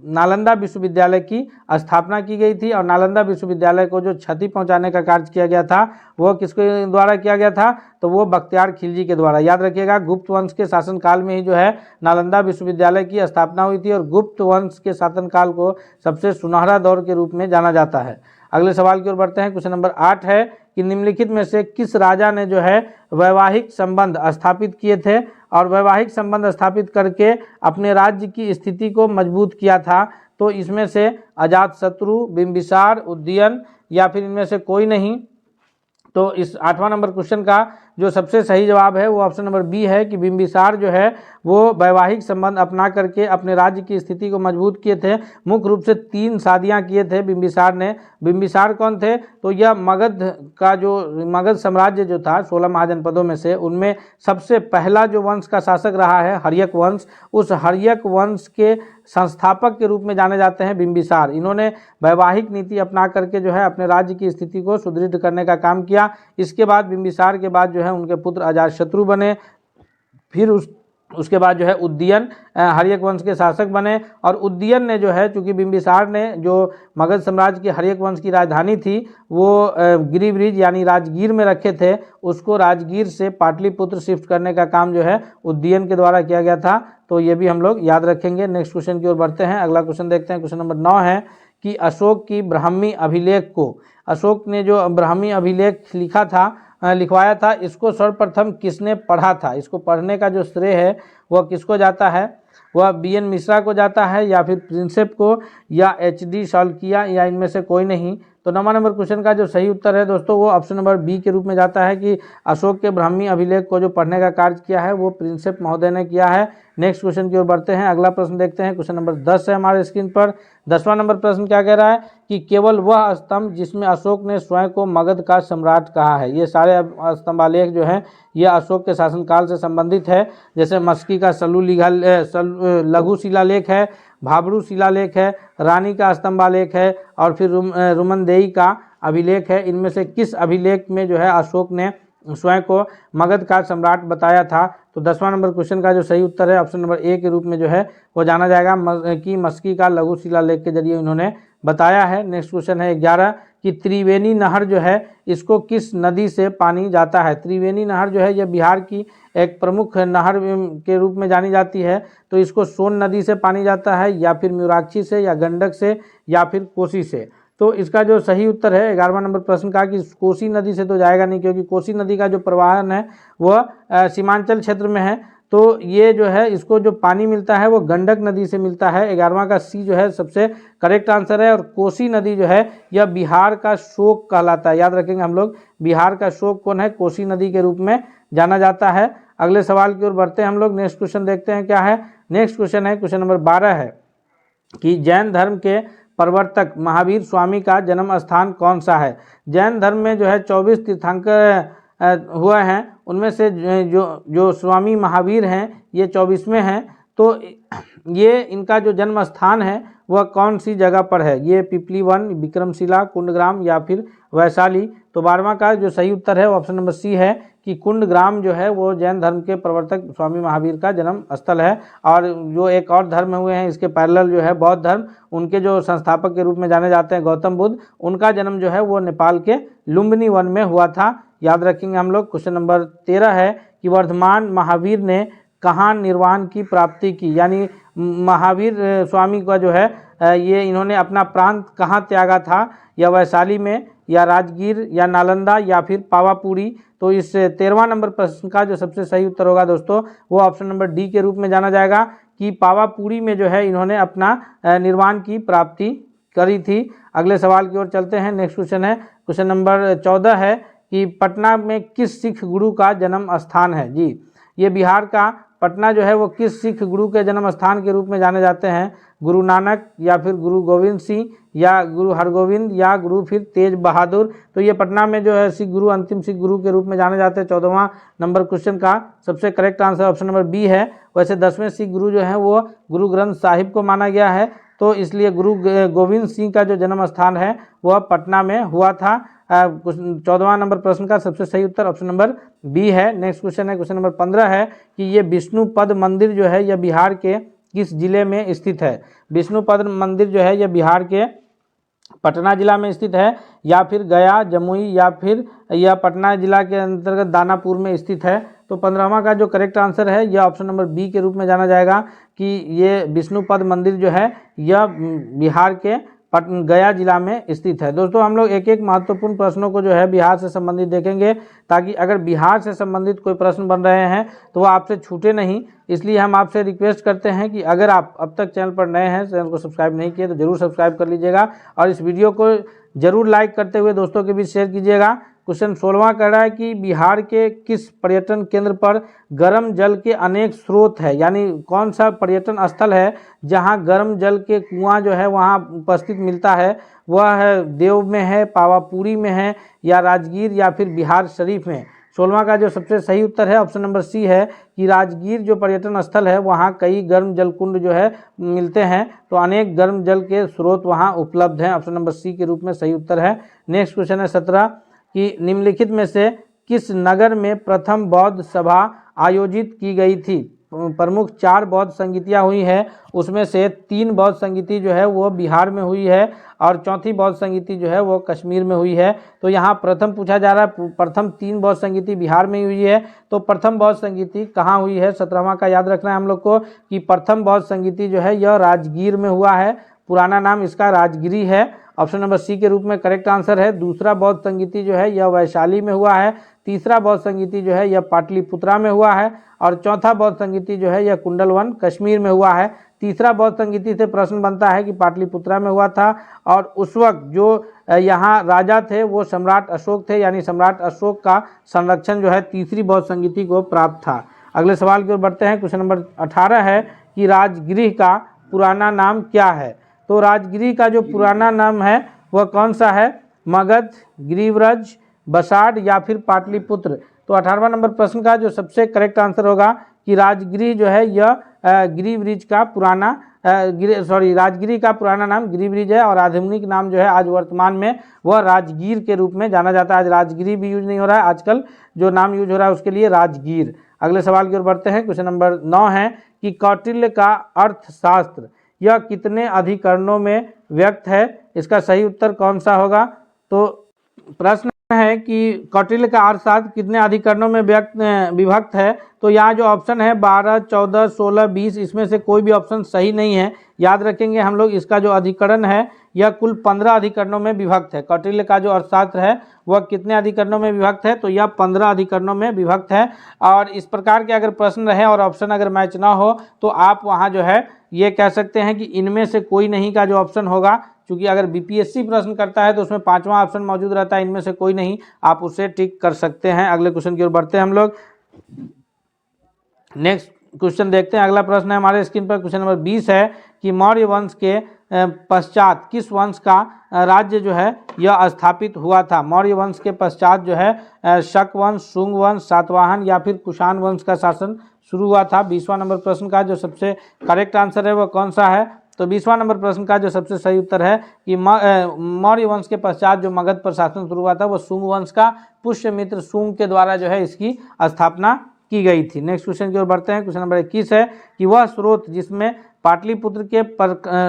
नालंदा विश्वविद्यालय की स्थापना की गई थी और नालंदा विश्वविद्यालय को जो क्षति पहुंचाने का कार्य किया गया था वह किसके द्वारा किया गया था? तो वो बख्तियार खिलजी के द्वारा। याद रखिएगा, गुप्त वंश के शासनकाल में ही जो है नालंदा विश्वविद्यालय की स्थापना हुई थी और गुप्त वंश के शासनकाल को सबसे सुनहरा दौर के रूप में जाना जाता है। अगले सवाल की ओर बढ़ते हैं। क्वेश्चन नंबर 8 है कि निम्नलिखित में से किस राजा ने जो है वैवाहिक संबंध स्थापित किए थे और वैवाहिक संबंध स्थापित करके अपने राज्य की स्थिति को मजबूत किया था? तो इसमें से अजातशत्रु, बिंबिसार, उदयन या फिर इनमें से कोई नहीं? तो इस 8वां नंबर क्वेश्चन का जो सबसे सही जवाब है वो ऑप्शन नंबर बी है कि बिंबिसार जो है वो वैवाहिक संबंध अपना करके अपने राज्य की स्थिति को मजबूत किए थे। मुख्य रूप से 3 शादियां किए थे बिंबिसार ने। बिंबिसार कौन थे? तो यह मगध का जो मगध साम्राज्य जो था 16 महाजनपदों में से, उनमें सबसे पहला जो वंश का शासक रहा है हर्यक वंश, उस हर्यक वंश के संस्थापक के रूप में जाने जाते हैं बिंबिसार। इन्होंने वैवाहिक नीति अपना करके जो है अपने राज्य की स्थिति को सुदृढ़ करने का काम किया। इसके बाद बिंबिसार के बाद जो है उनके पुत्र अजातशत्रु बने, फिर उसके बाद जो है उदयन हर्यक वंश के शासक बने। और उदयन ने जो है, चूंकि बिंबिसार ने जो मगध साम्राज्य की हर्यक वंश की राजधानी थी वो गिरिब्रिज यानी राजगीर में रखे थे, उसको राजगीर से पाटलिपुत्र शिफ्ट करने का काम जो है उदयन के द्वारा किया गया था। तो ये भी हम लोग याद रखेंगे। नेक्स्ट क्वेश्चन की ओर बढ़ते हैं। अगला क्वेश्चन देखते हैं। क्वेश्चन नंबर 9 है कि अशोक की ब्राह्मी अभिलेख को, अशोक ने जो ब्राह्मी अभिलेख लिखवाया था, इसको सर्वप्रथम किसने पढ़ा था? इसको पढ़ने का जो श्रेय है वह किसको जाता है? वह बीएन मिश्रा को जाता है, या फिर प्रिंसेप को, या एचडी शाल्किया, या इनमें से कोई नहीं। तो 9वां नंबर क्वेश्चन का जो सही उत्तर है दोस्तों वो ऑप्शन नंबर बी के रूप में जाता है कि अशोक के ब्राह्मी अभिलेख को जो पढ़ने का कार्य किया है वो प्रिंसेप महोदय ने किया है। नेक्स्ट क्वेश्चन की ओर बढ़ते हैं। अगला प्रश्न देखते हैं। क्वेश्चन नंबर 10 है हमारे स्क्रीन पर। 10वां नंबर प्रश्न क्या कह रहा है कि केवल वह स्तंभ जिसमें अशोक ने स्वयं को मगध का सम्राट कहा है। ये सारे स्तंभालेख जो है ये अशोक के शासनकाल से संबंधित है। जैसे मस्की का लघु शिलालेख है, भाबरू शिलालेख है, रानी का स्तंभालेख है, और फिर रुमनदेई का अभिलेख है। इनमें से किस अभिलेख में जो है अशोक ने स्वयं को मगध का सम्राट बताया था? तो 10वां नंबर क्वेश्चन का जो सही उत्तर है ऑप्शन नंबर ए के रूप में जो है वो जाना जाएगा कि मस्की का लघु शिलालेख के जरिए इन्होंने बताया है। नेक्स्ट क्वेश्चन है 11 कि त्रिवेणी नहर जो है इसको किस नदी से पानी जाता है? त्रिवेणी नहर जो है यह बिहार की एक प्रमुख नहर के रूप में जानी जाती है। तो इसको सोन नदी से पानी जाता है, या फिर म्यूराक्षी से, या गंडक से, या फिर कोसी से। तो इसका जो सही उत्तर है 11वां नंबर प्रश्न का कि कोसी नदी से तो जाएगा नहीं, क्योंकि कोसी नदी का जो प्रवाहन है वह सीमांचल क्षेत्र में है। तो ये जो है इसको जो पानी मिलता है वो गंडक नदी से मिलता है। 11वां का सी जो है सबसे करेक्ट आंसर है। और कोसी नदी जो है यह बिहार का शोक कहलाता है। याद रखेंगे हम लोग, बिहार का शोक कौन है? कोसी नदी के रूप में जाना जाता है। अगले सवाल की ओर बढ़ते हैं हम लोग। नेक्स्ट क्वेश्चन देखते हैं क्या है। नेक्स्ट क्वेश्चन है क्वेश्चन नंबर 12 है कि जैन धर्म के प्रवर्तक महावीर स्वामी का जन्म स्थान कौन सा है? जैन धर्म में जो है 24 तीर्थंकर हुए हैं, उनमें से जो स्वामी महावीर हैं ये 24वें हैं। तो ये इनका जो जन्म स्थान है वह कौन सी जगह पर है? ये पिपली वन, विक्रमशिला, कुंडग्राम, या फिर वैशाली। तो 12वां का जो सही उत्तर है ऑप्शन नंबर सी है कि कुंडग्राम जो है वो जैन धर्म के प्रवर्तक स्वामी महावीर का जन्म स्थल है। और जो एक और धर्म हुए हैं इसके पैरेलल जो है बौद्ध धर्म, उनके जो संस्थापक के रूप में जाने जाते हैं गौतम बुद्ध, उनका जन्म जो है वो नेपाल के लुम्बिनी वन में हुआ था। याद रखेंगे हम लोग। क्वेश्चन नंबर 13 है कि वर्धमान महावीर ने कहाँ निर्वाण की प्राप्ति की? यानी महावीर स्वामी का जो है ये इन्होंने अपना प्रांत कहाँ त्यागा था? या वैशाली में, या राजगीर, या नालंदा, या फिर पावापुरी। तो इस 13वां नंबर प्रश्न का जो सबसे सही उत्तर होगा दोस्तों वो ऑप्शन नंबर डी के रूप में जाना जाएगा कि पावापुरी में जो है इन्होंने अपना निर्वाण की प्राप्ति करी थी। अगले सवाल की ओर चलते हैं। नेक्स्ट क्वेश्चन है क्वेश्चन नंबर 14 है कि पटना में किस सिख गुरु का जन्म स्थान है? जी, ये बिहार का पटना जो है वो किस सिख गुरु के जन्म स्थान के रूप में जाने जाते हैं? गुरु नानक, या फिर गुरु गोविंद सिंह, या गुरु हरगोविंद, या गुरु फिर तेज बहादुर। तो ये पटना में जो है सिख गुरु अंतिम सिख गुरु के रूप में जाने जाते हैं। 14वां नंबर क्वेश्चन का सबसे correct answer option number B है। वैसे 10वें सिख गुरु जो है वो गुरु ग्रंथ साहिब को माना गया है, तो इसलिए गुरु गोविंद सिंह का जो जन्म स्थान है वह पटना में हुआ था। 14वां नंबर प्रश्न का सबसे सही उत्तर ऑप्शन नंबर बी है। नेक्स्ट क्वेश्चन है क्वेश्चन नंबर 15 है कि ये विष्णुपद मंदिर जो है यह बिहार के किस जिले में स्थित है? विष्णुपद मंदिर जो है यह बिहार के पटना जिला में स्थित है, या फिर गया, जमुई, या फिर यह पटना जिला के अंतर्गत दानापुर में स्थित है। तो 15वां का जो करेक्ट आंसर है यह ऑप्शन नंबर बी के रूप में जाना जाएगा कि ये विष्णुपद मंदिर जो है यह बिहार के गया जिला में स्थित है। दोस्तों हम लोग एक एक महत्वपूर्ण प्रश्नों को जो है बिहार से संबंधित देखेंगे, ताकि अगर बिहार से संबंधित कोई प्रश्न बन रहे हैं तो वो आपसे छूटे नहीं। इसलिए हम आपसे रिक्वेस्ट करते हैं कि अगर आप अब तक चैनल पर नए हैं, चैनल को सब्सक्राइब नहीं किए तो जरूर सब्सक्राइब कर लीजिएगा, और इस वीडियो को जरूर लाइक करते हुए दोस्तों के बीच शेयर कीजिएगा। क्वेश्चन 16वां कह रहा है कि बिहार के किस पर्यटन केंद्र पर गर्म जल के अनेक स्रोत है? यानी कौन सा पर्यटन स्थल है जहां गर्म जल के कुआं जो है वहां उपस्थित मिलता है? वह है देव में है, पावापुरी में है, या राजगीर, या फिर बिहार शरीफ में। 16वां का जो सबसे सही उत्तर है ऑप्शन नंबर सी है कि राजगीर जो पर्यटन स्थल है वहाँ कई गर्म जल कुंड जो है मिलते हैं, तो अनेक गर्म जल के स्रोत वहाँ उपलब्ध हैं। ऑप्शन नंबर सी के रूप में सही उत्तर है। नेक्स्ट क्वेश्चन है 17 कि निम्नलिखित में से किस नगर में प्रथम बौद्ध सभा आयोजित की गई थी? प्रमुख 4 बौद्ध संगीतियाँ हुई हैं, उसमें से 3 बौद्ध संगीति जो है वो बिहार में हुई है और चौथी बौद्ध संगीति जो है वो कश्मीर में हुई है। तो यहाँ प्रथम पूछा जा रहा है, प्रथम 3 बौद्ध संगीति बिहार में हुई है, तो प्रथम बौद्ध संगीति कहाँ हुई है? 17वां का याद रखना है हम लोग को कि प्रथम बौद्ध संगीति जो है यह राजगीर में हुआ है, पुराना नाम इसका राजगिरी है। ऑप्शन नंबर सी के रूप में करेक्ट आंसर है। दूसरा बौद्ध संगीति जो है यह वैशाली में हुआ है, तीसरा बौद्ध संगीति जो है यह पाटलिपुत्रा में हुआ है और चौथा बौद्ध संगीति जो है यह कुंडलवन कश्मीर में हुआ है। तीसरा बौद्ध संगीति से प्रश्न बनता है कि पाटलिपुत्रा में हुआ था और उस वक्त जो यहाँ राजा थे वो सम्राट अशोक थे, यानी सम्राट अशोक का संरक्षण जो है तीसरी बौद्ध संगीति को प्राप्त था। अगले सवाल की ओर बढ़ते हैं। क्वेश्चन नंबर 18 है कि राजगृह का पुराना नाम क्या है? तो राजगृह का जो पुराना नाम है वह कौन सा है? मगध, गिरिव्रज, बसाड या फिर पाटलिपुत्र? तो 18वां नंबर प्रश्न का जो सबसे करेक्ट आंसर होगा कि राजगृह जो है यह गिरिव्रज का पुराना राजगिरी का पुराना नाम गिरिव्रज है और आधुनिक नाम जो है आज वर्तमान में वह राजगीर के रूप में जाना जाता है। आज राजगिरी भी यूज नहीं हो रहा है, आजकल जो नाम यूज हो रहा है उसके लिए राजगीर। अगले सवाल की ओर बढ़ते हैं। क्वेश्चन नंबर 9 है कि कौटिल्य का अर्थशास्त्र यह कितने अधिकरणों में व्यक्त है? इसका सही उत्तर कौन सा होगा? तो प्रश्न है कि कौटिल्य का अर्थशास्त्र कितने अधिकरणों में विभक्त है? तो यहाँ जो ऑप्शन है 12, 14, 16, 20 इसमें से कोई भी ऑप्शन सही नहीं है। याद रखेंगे हम लोग इसका जो अधिकरण है यह कुल 15 अधिकरणों में विभक्त है। कौटिल्य का जो अर्थशास्त्र है वह कितने अधिकरणों में विभक्त है? तो यह 15 अधिकरणों में विभक्त है। और इस प्रकार के अगर प्रश्न रहे और ऑप्शन अगर मैच ना हो तो आप वहाँ जो है ये कह सकते हैं कि इनमें से कोई नहीं का जो ऑप्शन होगा, क्योंकि अगर बीपीएससी प्रश्न करता है तो उसमें 5वां ऑप्शन मौजूद रहता है, इनमें से कोई नहीं, आप उसे टिक कर सकते हैं। अगले क्वेश्चन की ओर बढ़ते हैं हम लोग। नेक्स्ट क्वेश्चन देखते हैं। अगला प्रश्न है हमारे स्क्रीन पर, क्वेश्चन नंबर 20 है कि मौर्य वंश के पश्चात किस वंश का राज्य जो है यह स्थापित हुआ था? मौर्य वंश के पश्चात जो है शक वंश, शुंग वंश, सातवाहन या फिर कुषाण वंश का शासन शुरू हुआ था। 20वां नंबर प्रश्न का जो सबसे करेक्ट आंसर है वह कौन सा है? तो 20वां नंबर प्रश्न का जो सबसे सही उत्तर है कि मौर्य वंश के पश्चात जो मगध पर शासन शुरू हुआ था वह शुंग वंश का पुष्यमित्र शुंग के द्वारा जो है इसकी स्थापना की गई थी। नेक्स्ट क्वेश्चन की ओर बढ़ते हैं। क्वेश्चन नंबर 21 है कि वह स्रोत जिसमें पाटलिपुत्र के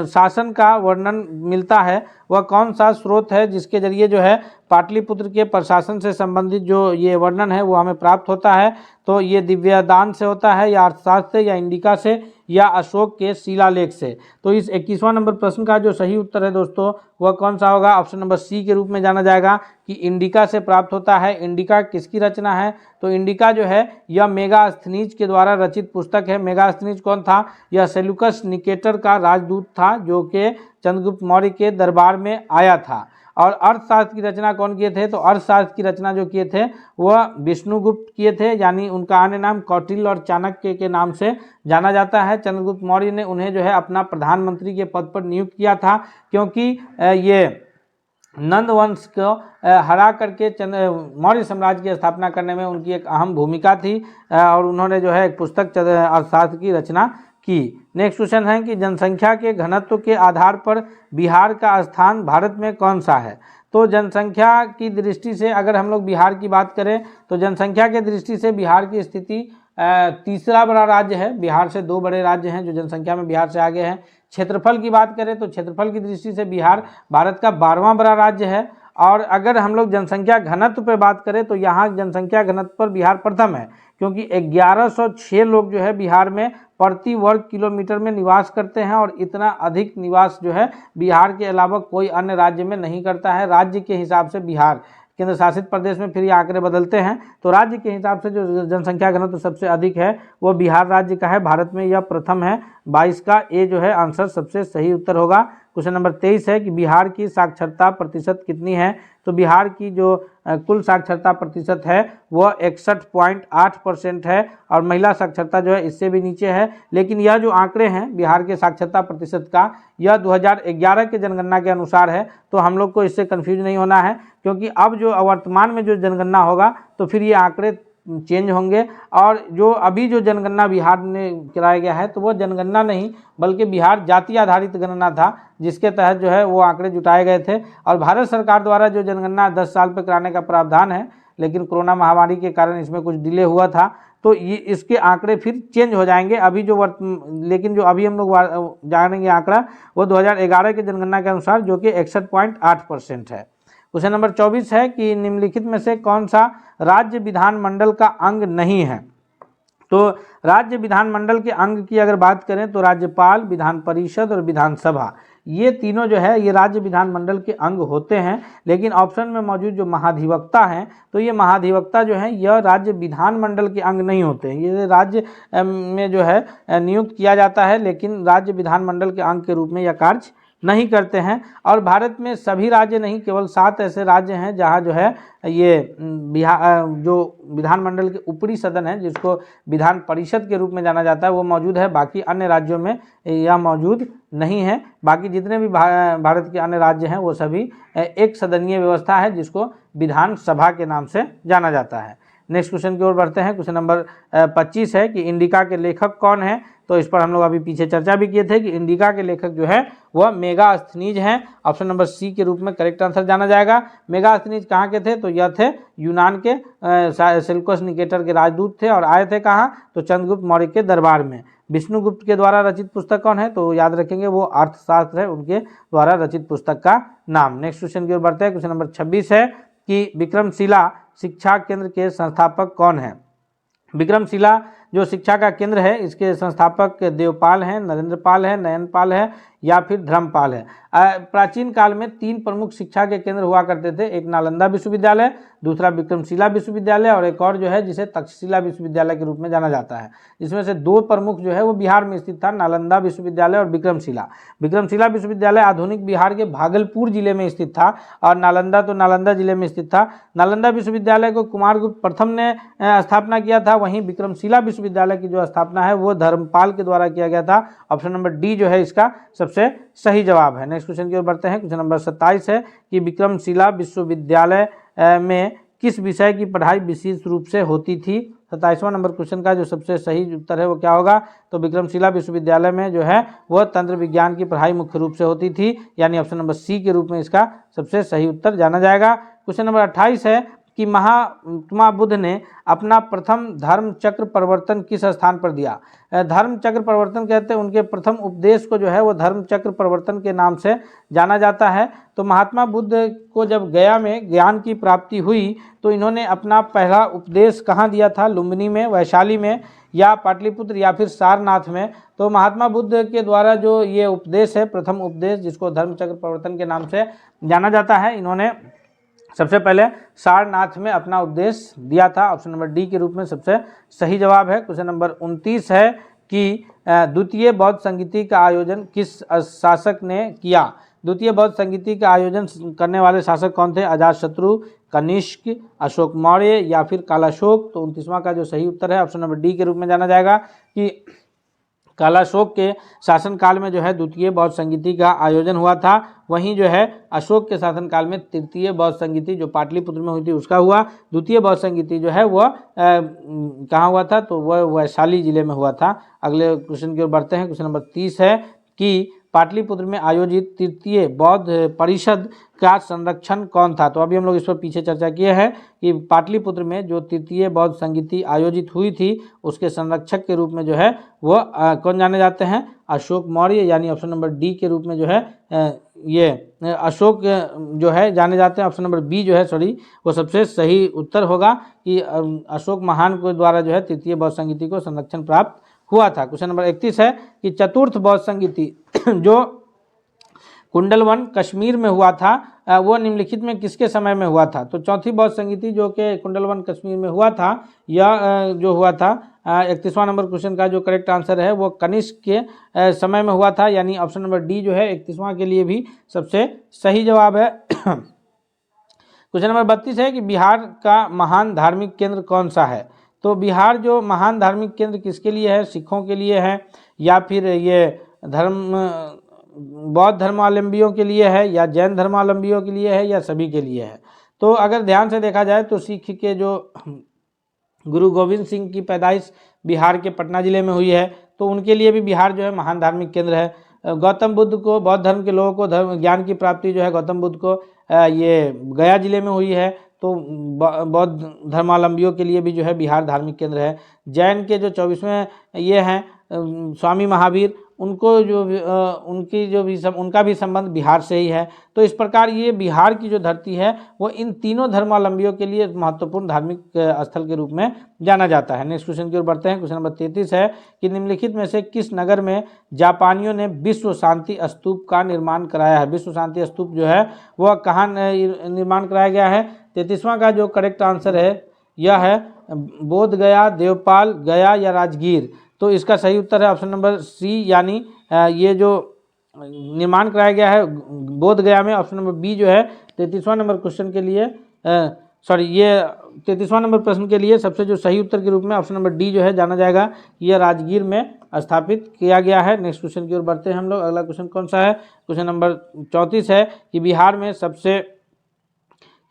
शासन का वर्णन मिलता है वह कौन सा स्रोत है जिसके जरिए जो है पाटलिपुत्र के प्रशासन से संबंधित जो ये वर्णन है वो हमें प्राप्त होता है? तो ये दिव्यदान से होता है या अर्थशास्त्र से या इंडिका से या अशोक के शिलालेख से? तो इस 21वां नंबर प्रश्न का जो सही उत्तर है दोस्तों वह कौन सा होगा? ऑप्शन नंबर सी के रूप में जाना जाएगा कि इंडिका से प्राप्त होता है। इंडिका किसकी रचना है? तो इंडिका जो है यह मेगास्थनीज के द्वारा रचित पुस्तक है। मेगास्थनीज कौन था? यह सेल्यूकस निकेटर का राजदूत था जो कि चंद्रगुप्त मौर्य के दरबार में आया था। और अर्थशास्त्र की रचना कौन किए थे? तो अर्थशास्त्र की रचना जो किए थे वह विष्णुगुप्त किए थे, यानी उनका अन्य नाम कौटिल्य और चाणक्य के नाम से जाना जाता है। चंद्रगुप्त मौर्य ने उन्हें जो है अपना प्रधानमंत्री के पद पर नियुक्त किया था, क्योंकि ये नंद वंश को हरा करके मौर्य साम्राज्य की स्थापना करने में उनकी एक अहम भूमिका थी और उन्होंने जो है एक पुस्तक अर्थशास्त्र की रचना की। नेक्स्ट क्वेश्चन है कि जनसंख्या के घनत्व के आधार पर बिहार का स्थान भारत में कौन सा है? तो जनसंख्या की दृष्टि से अगर हम लोग बिहार की बात करें तो जनसंख्या के दृष्टि से बिहार की स्थिति तीसरा बड़ा राज्य है। बिहार से 2 बड़े राज्य हैं जो जनसंख्या में बिहार से आगे हैं। क्षेत्रफल की बात करें तो क्षेत्रफल की दृष्टि से बिहार भारत का 12वां बड़ा राज्य है। और अगर हम लोग जनसंख्या घनत्व पर बात करें तो यहाँ जनसंख्या घनत्व पर बिहार प्रथम है, क्योंकि 1106 लोग जो है बिहार में प्रति वर्ग किलोमीटर में निवास करते हैं और इतना अधिक निवास जो है बिहार के अलावा कोई अन्य राज्य में नहीं करता है। राज्य के हिसाब से बिहार केंद्र शासित प्रदेश में फिर ये आंकड़े बदलते हैं, तो राज्य के हिसाब से जो जनसंख्या घनत्व सबसे अधिक है वो बिहार राज्य का है। भारत में यह प्रथम है। 22 का ए जो है आंसर सबसे सही उत्तर होगा। क्वेश्चन नंबर 23 है कि बिहार की साक्षरता प्रतिशत कितनी है? तो बिहार की जो कुल साक्षरता प्रतिशत है वह 61.8% है और महिला साक्षरता जो है इससे भी नीचे है। लेकिन यह जो आंकड़े हैं बिहार के साक्षरता प्रतिशत का यह 2011 के जनगणना के अनुसार है, तो हम लोग को इससे कंफ्यूज नहीं होना है, क्योंकि अब जो वर्तमान में जो जनगणना होगा तो फिर ये आंकड़े चेंज होंगे। और जो अभी जो जनगणना बिहार में कराया गया है तो वो जनगणना नहीं बल्कि बिहार जाति आधारित गणना था, जिसके तहत जो है वो आंकड़े जुटाए गए थे। और भारत सरकार द्वारा जो जनगणना 10 साल पर कराने का प्रावधान है, लेकिन कोरोना महामारी के कारण इसमें कुछ डिले हुआ था, तो ये इसके आंकड़े फिर चेंज हो जाएंगे। अभी जो लेकिन जो अभी हम लोग जानेंगे आंकड़ा वो 2011 की जनगणना के अनुसार जो कि 61.8% है। क्वेश्चन नंबर 24 है कि निम्नलिखित में से कौन सा राज्य विधानमंडल का अंग नहीं है। तो राज्य विधानमंडल के अंग की अगर बात करें तो राज्यपाल, विधान परिषद और विधानसभा, ये तीनों जो है ये राज्य विधानमंडल के अंग होते हैं। लेकिन ऑप्शन में मौजूद जो महाधिवक्ता हैं तो ये महाधिवक्ता जो है यह राज्य विधानमंडल के अंग नहीं होते हैं। ये राज्य में जो है नियुक्त किया जाता है लेकिन राज्य विधानमंडल के अंग के रूप में यह कार्य नहीं करते हैं। और भारत में सभी राज्य नहीं, केवल 7 ऐसे राज्य हैं जहां जो है ये जो विधानमंडल के ऊपरी सदन है जिसको विधान परिषद के रूप में जाना जाता है वो मौजूद है। बाकी अन्य राज्यों में यह मौजूद नहीं है। बाकी जितने भी भारत के अन्य राज्य हैं वो सभी एक सदनीय व्यवस्था है जिसको विधानसभा के नाम से जाना जाता है। नेक्स्ट क्वेश्चन की ओर बढ़ते हैं। क्वेश्चन नंबर 25 है कि इंडिका के लेखक कौन है। तो इस पर हम लोग अभी पीछे चर्चा भी किए थे कि इंडिका के लेखक जो है वह मेगास्थनीज हैं। ऑप्शन नंबर सी के रूप में करेक्ट आंसर जाना जाएगा। मेगास्थनीज कहाँ के थे तो यह थे यूनान के सेल्यूकस निकेटर के राजदूत थे और आए थे कहाँ तो चंद्रगुप्त मौर्य के दरबार में। विष्णुगुप्त के द्वारा रचित पुस्तक कौन है तो याद रखेंगे वो अर्थशास्त्र है, उनके द्वारा रचित पुस्तक का नाम। नेक्स्ट क्वेश्चन की ओर बढ़ते हैं। क्वेश्चन नंबर 26 है कि विक्रमशिला शिक्षा केंद्र के संस्थापक कौन है। विक्रमशिला जो शिक्षा का केंद्र है इसके संस्थापक देवपाल हैं, नरेंद्रपाल है, नयनपाल है या फिर धर्मपाल है। प्राचीन काल में 3 प्रमुख शिक्षा के केंद्र हुआ करते थे। एक नालंदा विश्वविद्यालय, दूसरा विक्रमशिला विश्वविद्यालय और एक और जो है जिसे तक्षशिला विश्वविद्यालय के रूप में जाना जाता है। इसमें से 2 प्रमुख जो है वो बिहार में स्थित था, नालंदा विश्वविद्यालय और विक्रमशिला। विक्रमशिला विश्वविद्यालय आधुनिक बिहार के भागलपुर जिले में स्थित था और नालंदा तो नालंदा जिले में स्थित था। नालंदा विश्वविद्यालय को कुमारगुप्त प्रथम ने स्थापना किया था, वहीं विक्रमशिला विश्वविद्यालय की जो स्थापना है वो धर्मपाल के द्वारा किया गया था। ऑप्शन नंबर डी जो है इसका सबसे सही जवाब है। नेक्स्ट क्वेश्चन की ओर बढ़ते हैं। क्वेश्चन नंबर 27 है कि विक्रमशिला विश्वविद्यालय में किस विषय की पढ़ाई विशेष रूप से होती थी। 27वां नंबर क्वेश्चन का जो सबसे सही उत्तर है वो क्या होगा तो विक्रमशिला विश्वविद्यालय में जो है वह तंत्र विज्ञान की पढ़ाई मुख्य रूप से होती थी, यानी ऑप्शन नंबर सी के रूप में इसका सबसे सही उत्तर जाना जाएगा। क्वेश्चन नंबर 28 है कि महात्मा बुद्ध ने अपना प्रथम धर्म चक्र परिवर्तन किस स्थान पर दिया। धर्म चक्र परिवर्तन कहते हैं उनके प्रथम उपदेश को जो है वो धर्म चक्र परिवर्तन के नाम से जाना जाता है। तो महात्मा बुद्ध को जब गया में ज्ञान की प्राप्ति हुई तो इन्होंने अपना पहला उपदेश कहाँ दिया था, लुम्बिनी में, वैशाली में या पाटलिपुत्र या फिर सारनाथ में। तो महात्मा बुद्ध के द्वारा जो ये उपदेश है, प्रथम उपदेश जिसको धर्म चक्र परिवर्तन के नाम से जाना जाता है, इन्होंने सबसे पहले सारनाथ में अपना उपदेश दिया था। ऑप्शन नंबर डी के रूप में सबसे सही जवाब है। क्वेश्चन नंबर 29 है कि द्वितीय बौद्ध संगीति का आयोजन किस शासक ने किया। द्वितीय बौद्ध संगीति का आयोजन करने वाले शासक कौन थे, अजातशत्रु, कनिष्क, अशोक मौर्य या फिर कालाशोक। तो 29वां का जो सही उत्तर है ऑप्शन नंबर डी के रूप में जाना जाएगा कि कालाशोक के शासनकाल में जो है द्वितीय बौद्ध संगीति का आयोजन हुआ था। वहीं जो है अशोक के शासनकाल में तृतीय बौद्ध संगीति जो पाटलिपुत्र में हुई थी उसका हुआ। द्वितीय बौद्ध संगीति जो है वह कहाँ हुआ था तो वह वैशाली जिले में हुआ था। अगले क्वेश्चन की ओर बढ़ते हैं। क्वेश्चन नंबर 30 है कि पाटलिपुत्र में आयोजित तृतीय बौद्ध परिषद का संरक्षण कौन था। तो अभी हम लोग इस पर पीछे चर्चा किए हैं कि पाटलिपुत्र में जो तृतीय बौद्ध संगीति आयोजित हुई थी उसके संरक्षक के रूप में जो है वो कौन जाने जाते हैं, अशोक मौर्य, यानी ऑप्शन नंबर डी के रूप में जो है ये अशोक जो है जाने जाते हैं। ऑप्शन नंबर बी जो है वो सबसे सही उत्तर होगा कि अशोक महान के द्वारा जो है तृतीय बौद्ध संगीति को संरक्षण प्राप्त हुआ था। क्वेश्चन नंबर 31 है कि चतुर्थ बौद्ध संगीति जो कुंडलवन कश्मीर में हुआ था वो निम्नलिखित में किसके समय में हुआ था। तो चौथी बौद्ध संगीति जो कि कुंडलवन कश्मीर में हुआ था यह जो हुआ था 31वां नंबर क्वेश्चन का जो करेक्ट आंसर है वो कनिष्क के समय में हुआ था, यानी ऑप्शन नंबर डी जो है 31वां के लिए भी सबसे सही जवाब है। क्वेश्चन नंबर 32 है कि बिहार का महान धार्मिक केंद्र कौन सा है। तो बिहार जो महान धार्मिक केंद्र किसके लिए है, सिखों के लिए है या फिर ये बौद्ध धर्मावलंबियों के लिए है या जैन धर्मावलंबियों के लिए है या सभी के लिए है। तो अगर ध्यान से देखा जाए तो सिख के जो गुरु गोविंद सिंह की पैदाइश बिहार के पटना जिले में हुई है तो उनके लिए भी बिहार जो है महान धार्मिक केंद्र है। गौतम बुद्ध को, बौद्ध धर्म के लोगों को ज्ञान की प्राप्ति जो है गौतम बुद्ध को ये गया जिले में हुई है। तो बौद्ध धर्मावलंबियों के लिए भी जो है बिहार धार्मिक केंद्र है। जैन के जो 24वें ये हैं स्वामी महावीर, उनको जो उनका भी संबंध बिहार से ही है। तो इस प्रकार ये बिहार की जो धरती है वो इन तीनों धर्मावलंबियों के लिए महत्वपूर्ण धार्मिक स्थल के रूप में जाना जाता है। नेक्स्ट क्वेश्चन की ओर बढ़ते हैं। क्वेश्चन नंबर 33 है कि निम्नलिखित में से किस नगर में जापानियों ने विश्व शांति स्तूप का निर्माण कराया है। विश्व शांति स्तूप जो है वह कहाँ निर्माण कराया गया है। 33वां का जो करेक्ट आंसर है यह है बोध गया, देवपाल, गया या राजगीर। तो इसका सही उत्तर है ऑप्शन नंबर सी, यानी ये जो निर्माण कराया गया है बोध गया में। ऑप्शन नंबर बी जो है 33वां नंबर क्वेश्चन के लिए ये 33वां नंबर प्रश्न के लिए सबसे जो सही उत्तर के रूप में ऑप्शन नंबर डी जो है जाना जाएगा। यह राजगीर में स्थापित किया गया है। नेक्स्ट क्वेश्चन की ओर बढ़ते हैं हम लोग। अगला क्वेश्चन कौन सा है। क्वेश्चन नंबर 34 है कि बिहार में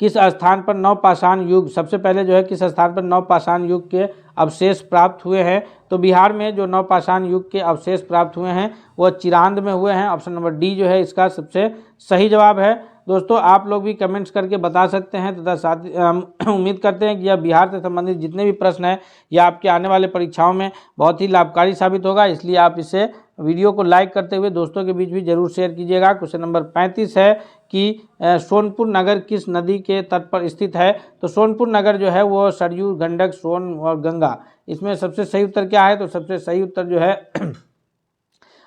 किस स्थान पर नवपाषाण युग, सबसे पहले जो है किस स्थान पर नवपाषाण युग के अवशेष प्राप्त हुए हैं। तो बिहार में जो नवपाषाण युग के अवशेष प्राप्त हुए हैं वह चिरांद में हुए हैं। ऑप्शन नंबर डी जो है इसका सबसे सही जवाब है। दोस्तों आप लोग भी कमेंट्स करके बता सकते हैं तथा साथ हम उम्मीद करते हैं कि यह बिहार से संबंधित जितने भी प्रश्न हैं यह आपके आने वाले परीक्षाओं में बहुत ही लाभकारी साबित होगा, इसलिए आप इसे वीडियो को लाइक करते हुए दोस्तों के बीच भी जरूर शेयर कीजिएगा। क्वेश्चन नंबर 35 है कि सोनपुर नगर किस नदी के तट पर स्थित है। तो सोनपुर नगर जो है वो सरयू, गंडक, सोन और गंगा, इसमें सबसे सही उत्तर क्या है। तो सबसे सही उत्तर जो है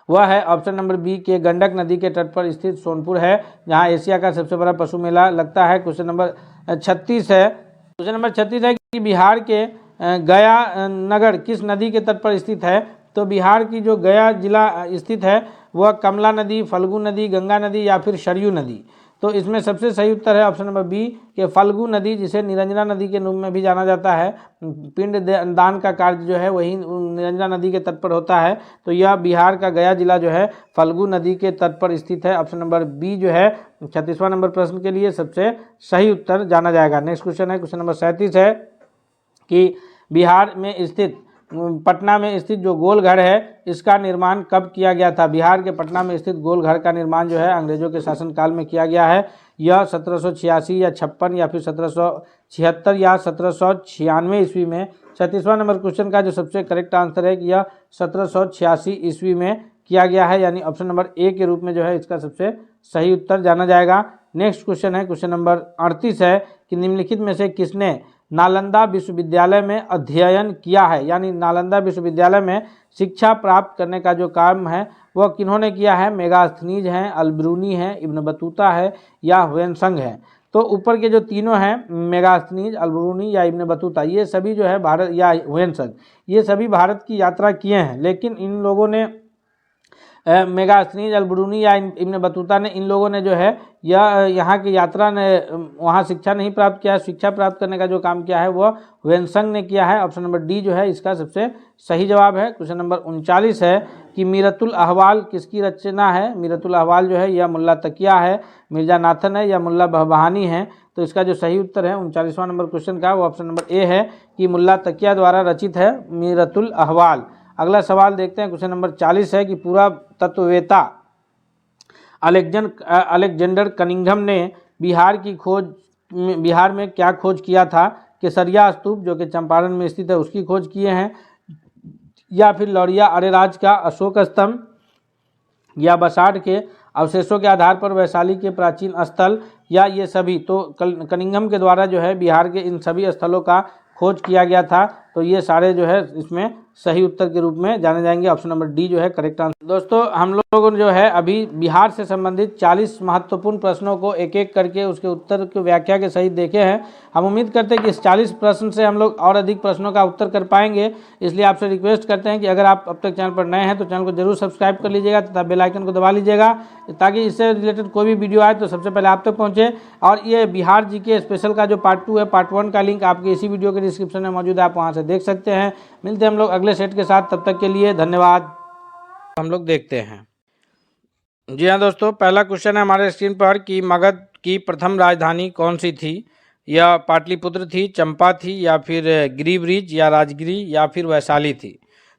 वह है ऑप्शन नंबर बी के गंडक नदी के तट पर स्थित सोनपुर है, जहां एशिया का सबसे बड़ा पशु मेला लगता है। क्वेश्चन नंबर 36 है। क्वेश्चन नंबर 36 है कि बिहार के गया नगर किस नदी के तट पर स्थित है। तो बिहार की जो गया जिला स्थित है वह कमला नदी, फल्गु नदी, गंगा नदी या फिर सरयू नदी। तो इसमें सबसे सही उत्तर है ऑप्शन नंबर बी के फल्गु नदी, जिसे निरंजना नदी के रूप में भी जाना जाता है। पिंड दान का कार्य जो है वही निरंजना नदी के तट पर होता है। तो यह बिहार का गया जिला जो है फल्गु नदी के तट पर स्थित है। ऑप्शन नंबर बी जो है 36वां नंबर प्रश्न के लिए सबसे सही उत्तर जाना जाएगा। नेक्स्ट क्वेश्चन है। क्वेश्चन नंबर 37 है कि बिहार में स्थित पटना में स्थित जो गोलघर है इसका निर्माण कब किया गया था। बिहार के पटना में स्थित गोलघर का निर्माण जो है अंग्रेजों के शासनकाल में किया गया है। यह 1786 या 56 या फिर 1776 या 1796 ईस्वी में। 36वां नंबर क्वेश्चन का जो सबसे करेक्ट आंसर है कि यह 1786 ईस्वी में किया गया है, यानी ऑप्शन नंबर ए के रूप में जो है इसका सबसे सही उत्तर जाना जाएगा। नेक्स्ट क्वेश्चन है। क्वेश्चन नंबर 38 है कि निम्नलिखित में से किसने नालंदा विश्वविद्यालय में अध्ययन किया है। यानी नालंदा विश्वविद्यालय में शिक्षा प्राप्त करने का जो काम है वह किन्होंने किया है। मेगास्थनीज हैं, अलबरूनी है, इब्न बतूता है या हुएनसंग है। तो ऊपर के जो तीनों हैं मेगास्थनीज, अलबरूनी या इब्न बतूता, ये सभी जो है भारत या हुएनसंग, ये सभी भारत की यात्रा किए हैं। लेकिन इन लोगों ने मेगास्थनीज, अलबरूनी या इब्न बतूता ने, इन लोगों ने जो है यहाँ की यात्रा ने वहाँ शिक्षा नहीं प्राप्त किया है। शिक्षा प्राप्त करने का जो काम किया है वह हुएनसंग ने किया है। ऑप्शन नंबर डी जो है इसका सबसे सही जवाब है। क्वेश्चन नंबर 39 है कि मीरतुल अहवाल किसकी रचना है। मीरतुल अहवाल जो है यह मुल्ला तकिया है, मिर्जा नाथन है या मुल्ला बहबहानी है। तो इसका जो सही उत्तर है 39वां नंबर क्वेश्चन का वो ऑप्शन नंबर ए है कि मुल्ला तकिया द्वारा रचित है मीरतुल अहवाल। अगला सवाल देखते हैं। क्वेश्चन नंबर 40 है कि पूरा तत्ववेता अलेक्जेंडर कनिंघम ने बिहार में क्या खोज किया था। केसरिया स्तूप जो कि चंपारण में स्थित है उसकी खोज किए हैं, या फिर लौरिया अरेराज का अशोक स्तंभ, या बसाड़ के अवशेषों के आधार पर वैशाली के प्राचीन स्थल, या ये सभी। तो कनिंघम के द्वारा जो है बिहार के इन सभी स्थलों का खोज किया गया था। तो ये सारे जो है इसमें सही उत्तर के रूप में जाने जाएंगे। ऑप्शन नंबर डी जो है करेक्ट आंसर। दोस्तों हम लोगों ने जो है अभी बिहार से संबंधित 40 महत्वपूर्ण प्रश्नों को एक एक करके उसके उत्तर की व्याख्या के सहित देखे हैं। हम उम्मीद करते हैं कि इस 40 प्रश्न से हम लोग और अधिक प्रश्नों का उत्तर कर पाएंगे। इसलिए आपसे रिक्वेस्ट करते हैं कि अगर आप अब तक चैनल पर नए हैं तो चैनल को जरूर सब्सक्राइब कर लीजिएगा तथा बेल आइकन को दबा लीजिएगा, ताकि इससे रिलेटेड कोई भी वीडियो आए तो सबसे पहले आप तक पहुँचे। और ये बिहार जीके स्पेशल का जो पार्ट 2 है, पार्ट 1 का लिंक आपके इसी वीडियो के डिस्क्रिप्शन में मौजूद है, आप वहाँ से देख सकते हैं। मिलते हैं हम लोग अगले सेट के साथ, तब तक के लिए धन्यवाद। हम लोग देखते हैं। जी हाँ दोस्तों, पहला क्वेश्चन है हमारे स्क्रीन पर कि मगध की प्रथम राजधानी कौन सी थी। यह पाटलिपुत्र थी, चंपा थी, या फिर गिरिब्रिज या राजगिरी या फिर वैशाली थी।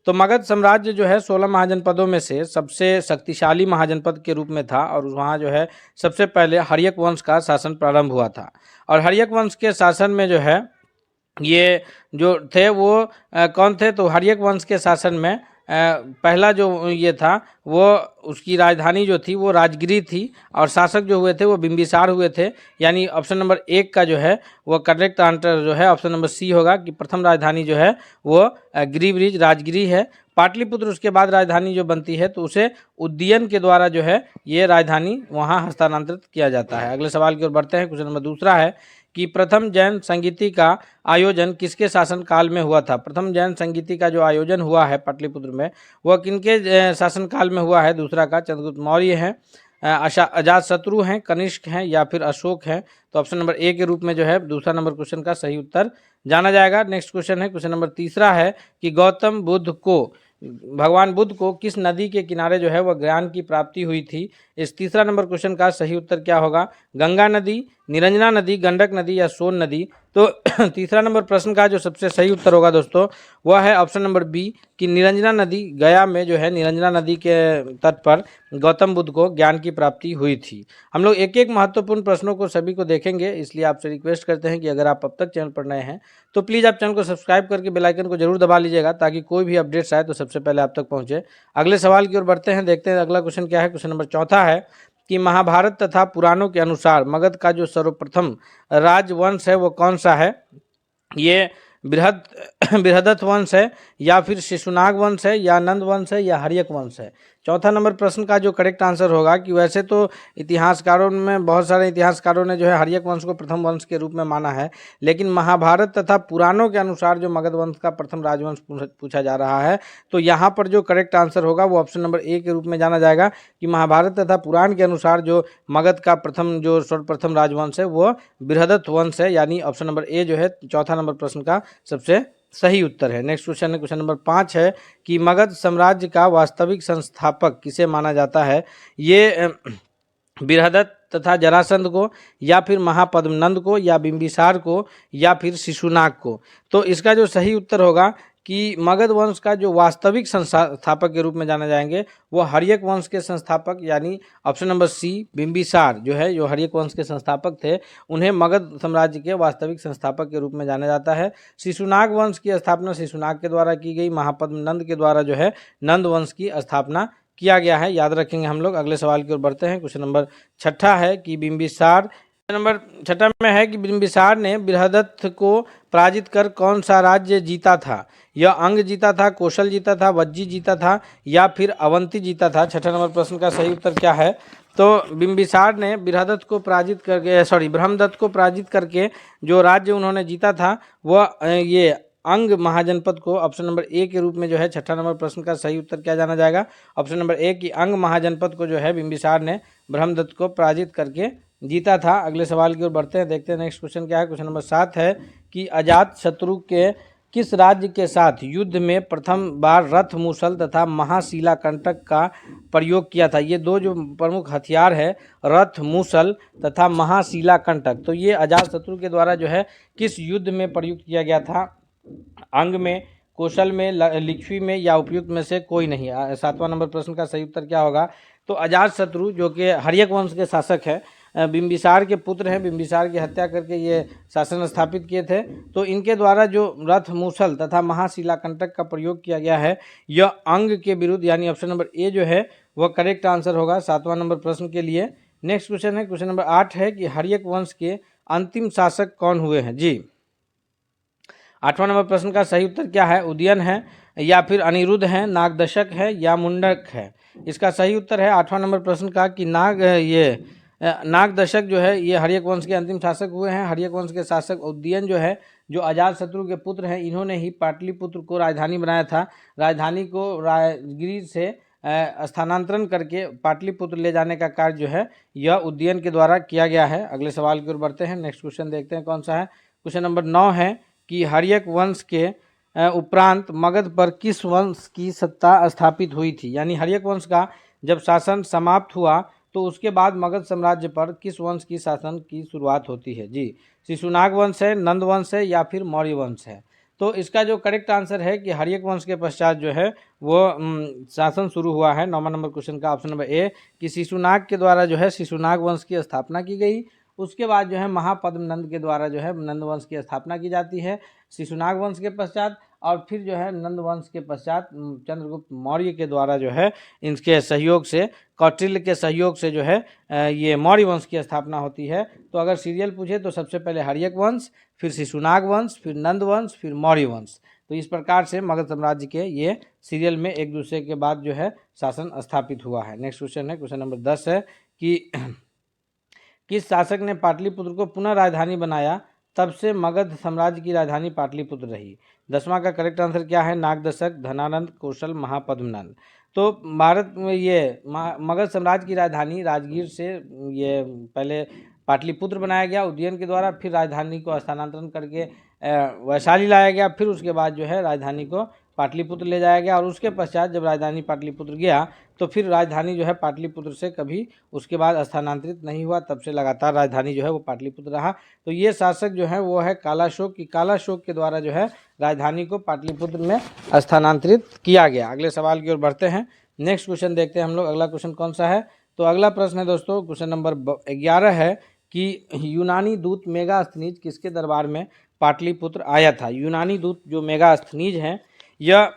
तो मगध साम्राज्य जो है 16 महाजनपदों में से सबसे शक्तिशाली महाजनपद के रूप में था और वहाँ जो है सबसे पहले हर्यक वंश का शासन प्रारंभ हुआ था। और हर्यक वंश के शासन में जो है ये जो थे वो कौन थे, तो हर्यक वंश के शासन में पहला जो ये था वो उसकी राजधानी जो थी वो राजगिरी थी और शासक जो हुए थे वो बिंबिसार हुए थे। यानी ऑप्शन नंबर 1 का जो है वो करेक्ट आंसर जो है ऑप्शन नंबर सी होगा कि प्रथम राजधानी जो है वो गिरिब्रिज राजगिरी है। पाटलिपुत्र उसके बाद राजधानी जो बनती है तो उसे उद्ययन के द्वारा जो है ये राजधानी वहाँ हस्तांतरित किया जाता है। अगले सवाल की ओर बढ़ते हैं। क्वेश्चन नंबर दूसरा है कि प्रथम जैन संगीति का आयोजन किसके शासन काल में हुआ था। प्रथम जैन संगीति का जो आयोजन हुआ है पाटलिपुत्र में वह किनके शासन काल में हुआ है। दूसरा का चंद्रगुप्त मौर्य हैं, अजातशत्रु हैं, कनिष्क हैं या फिर अशोक हैं। तो ऑप्शन नंबर ए के रूप में जो है दूसरा नंबर क्वेश्चन का सही उत्तर जाना जाएगा। नेक्स्ट क्वेश्चन है, क्वेश्चन नंबर तीसरा है कि भगवान बुद्ध को किस नदी के किनारे जो है वह ज्ञान की प्राप्ति हुई थी। इस तीसरा नंबर क्वेश्चन का सही उत्तर क्या होगा, गंगा नदी, निरंजना नदी, गंडक नदी या सोन नदी। तो तीसरा नंबर प्रश्न का जो सबसे सही उत्तर होगा दोस्तों वह है ऑप्शन नंबर बी कि निरंजना नदी, गया में जो है निरंजना नदी के तट पर गौतम बुद्ध को ज्ञान की प्राप्ति हुई थी। हम लोग एक एक महत्वपूर्ण प्रश्नों को सभी को देखेंगे, इसलिए आपसे रिक्वेस्ट करते हैं कि अगर आप अब तक चैनल पर नए हैं तो प्लीज़ आप चैनल को सब्सक्राइब करके बेल आइकन को जरूर दबा लीजिएगा ताकि कोई भी अपडेट्स आए तो सबसे पहले आप तक पहुंचे। अगले सवाल की ओर बढ़ते हैं, देखते हैं अगला क्वेश्चन क्या है। क्वेश्चन नंबर चौथा है कि महाभारत तथा पुराणों के अनुसार मगध का जो सर्वप्रथम राजवंश है वो कौन सा है। ये बृहदत्त वंश है या फिर शिशुनाग वंश है या नंद वंश है या हर्यक वंश है। चौथा नंबर प्रश्न का जो करेक्ट आंसर होगा कि वैसे तो इतिहासकारों में बहुत सारे इतिहासकारों ने जो है हर्यक वंश को प्रथम वंश के रूप में माना है, लेकिन महाभारत तथा पुराणों के अनुसार जो मगध वंश का प्रथम राजवंश पूछा जा रहा है तो यहाँ पर जो करेक्ट आंसर होगा वो ऑप्शन नंबर ए के रूप में जाना जाएगा कि महाभारत तथा पुराण के अनुसार जो मगध का प्रथम जो सर्वप्रथम राजवंश है वो बृहदत्त वंश है। यानी ऑप्शन नंबर ए जो है चौथा नंबर प्रश्न का सबसे सही उत्तर है। नेक्स्ट क्वेश्चन है, क्वेश्चन नंबर 5 है कि मगध साम्राज्य का वास्तविक संस्थापक किसे माना जाता है। ये बृहदत्त तथा जरासंध को या फिर महापद्मनंद को या बिंबिसार को या फिर शिशुनाग को। तो इसका जो सही उत्तर होगा कि मगध वंश का जो वास्तविक संस्थापक के रूप में जाने जाएंगे वो हर्यक वंश के संस्थापक यानी ऑप्शन नंबर सी बिंबिसार जो है, जो हर्यक वंश के संस्थापक थे उन्हें मगध साम्राज्य के वास्तविक संस्थापक के रूप में जाना जाता है। शिशुनाग वंश की स्थापना शिशुनाग के द्वारा की गई, महापद्मनंद के द्वारा जो है नंद वंश की स्थापना किया गया है, याद रखेंगे हम लोग। अगले सवाल की ओर बढ़ते हैं। क्वेश्चन नंबर 6 है कि बिंबिसार नंबर 6 में है कि बिंबिसार ने बृहदत्त को पराजित कर कौन सा राज्य जीता था। यह अंग जीता था, कौशल जीता था, वज्जी जीता था या फिर अवंती जीता था। 6 नंबर प्रश्न का सही उत्तर क्या है, तो बिंबिसार ने बृहदत्त को पराजित करके ब्रह्मदत्त को पराजित करके जो राज्य उन्होंने जीता था वह ये अंग महाजनपद को ऑप्शन नंबर ए के रूप में जो है 6 नंबर प्रश्न का सही उत्तर क्या जाना जाएगा, ऑप्शन नंबर ए की अंग महाजनपद को जो है बिंबिसार ने ब्रह्मदत्त को पराजित करके जीता था। अगले सवाल की ओर बढ़ते हैं, देखते हैं नेक्स्ट क्वेश्चन क्या है। क्वेश्चन नंबर 7 है कि अजातशत्रु के किस राज्य के साथ युद्ध में प्रथम बार रथ मूसल तथा महाशिला कंटक का प्रयोग किया था। ये दो जो प्रमुख हथियार है रथ मूसल तथा महाशिला कंटक, तो ये अजातशत्रु के द्वारा जो है किस युद्ध में प्रयुक्त किया गया था। अंग में, कौशल में, लिच्छवी में या उपयुक्त में से कोई नहीं। 7वां नंबर प्रश्न का सही उत्तर क्या होगा, तो अजातशत्रु जो कि हर्यक वंश के शासक है, बिंबिसार के पुत्र हैं, बिंबिसार की हत्या करके ये शासन स्थापित किए थे, तो इनके द्वारा जो रथ मूसल तथा महाशिला कंटक का प्रयोग किया गया है यह अंग के विरुद्ध, यानी ऑप्शन नंबर ए जो है वह करेक्ट आंसर होगा 7वां नंबर प्रश्न के लिए। नेक्स्ट क्वेश्चन है, क्वेश्चन नंबर 8 है कि हर्यक वंश के अंतिम शासक कौन हुए हैं जी। 8वां नंबर प्रश्न का सही उत्तर क्या है, उदयन है या फिर अनिरुद्ध है, नागदशक है या मुंडक है। इसका सही उत्तर है 8वां नंबर प्रश्न का कि नागदशक जो है ये हर्यक वंश के अंतिम शासक हुए हैं। हर्यक वंश के शासक उदयन जो है जो अजातशत्रु के पुत्र हैं, इन्होंने ही पाटलिपुत्र को राजधानी बनाया था। राजधानी को राजगिरी से स्थानांतरण करके पाटलिपुत्र ले जाने का कार्य जो है यह उदयन के द्वारा किया गया है। अगले सवाल की ओर बढ़ते हैं, नेक्स्ट क्वेश्चन देखते हैं कौन सा है। क्वेश्चन नंबर 9 है कि हर्यक वंश के उपरांत मगध पर किस वंश की सत्ता स्थापित हुई थी। यानी हर्यक वंश का जब शासन समाप्त हुआ तो उसके बाद मगध साम्राज्य पर किस वंश की शासन की शुरुआत होती है जी। शिशुनाग वंश है, नंद वंश है या फिर मौर्य वंश है। तो इसका जो करेक्ट आंसर है कि हर्यक वंश के पश्चात जो है वो शासन शुरू हुआ है। 9वां नंबर क्वेश्चन का ऑप्शन नंबर ए कि शिशुनाग के द्वारा जो है शिशुनाग वंश की स्थापना की गई। उसके बाद जो है महापद्मनंद के द्वारा जो है नंद वंश की स्थापना की जाती है शिशुनाग वंश के पश्चात, और फिर जो है नंद वंश के पश्चात चंद्रगुप्त मौर्य के द्वारा जो है इनके सहयोग से, कौटिल्य के सहयोग से जो है ये मौर्य वंश की स्थापना होती है। तो अगर सीरियल पूछे तो सबसे पहले हर्यक वंश, फिर शिशुनाग वंश, फिर नंद वंश, फिर मौर्य वंश। तो इस प्रकार से मगध साम्राज्य के ये सीरियल में एक दूसरे के बाद जो है शासन स्थापित हुआ है। नेक्स्ट क्वेश्चन है, क्वेश्चन नंबर 10 है कि किस शासक ने पाटलिपुत्र को पुनः राजधानी बनाया, तब से मगध साम्राज्य की राजधानी पाटलिपुत्र रही। 10वां का करेक्ट आंसर क्या है, नागदशक, धनानंद, कौशल, महापद्मनंद। तो भारत में ये मगध साम्राज्य की राजधानी राजगीर से ये पहले पाटलिपुत्र बनाया गया उदयन के द्वारा, फिर राजधानी को स्थानांतरण करके वैशाली लाया गया, फिर उसके बाद जो है राजधानी को पाटलिपुत्र ले जाया गया, और उसके पश्चात जब राजधानी पाटलिपुत्र गया तो फिर राजधानी जो है पाटलिपुत्र से कभी उसके बाद स्थानांतरित नहीं हुआ, तब से लगातार राजधानी जो है वो पाटलिपुत्र रहा। तो ये शासक जो है वो है कालाशोक, की कालाशोक के द्वारा जो है राजधानी को पाटलिपुत्र में स्थानांतरित किया गया। अगले सवाल की ओर बढ़ते हैं। नेक्स्ट क्वेश्चन देखते हैं हम लोग, अगला क्वेश्चन कौन सा है। तो अगला प्रश्न है दोस्तों, क्वेश्चन नंबर 11 है कि यूनानी दूत मेगास्थनीज किसके दरबार में पाटलिपुत्र आया था। यूनानी दूत जो मेगास्थनीज हैं, यह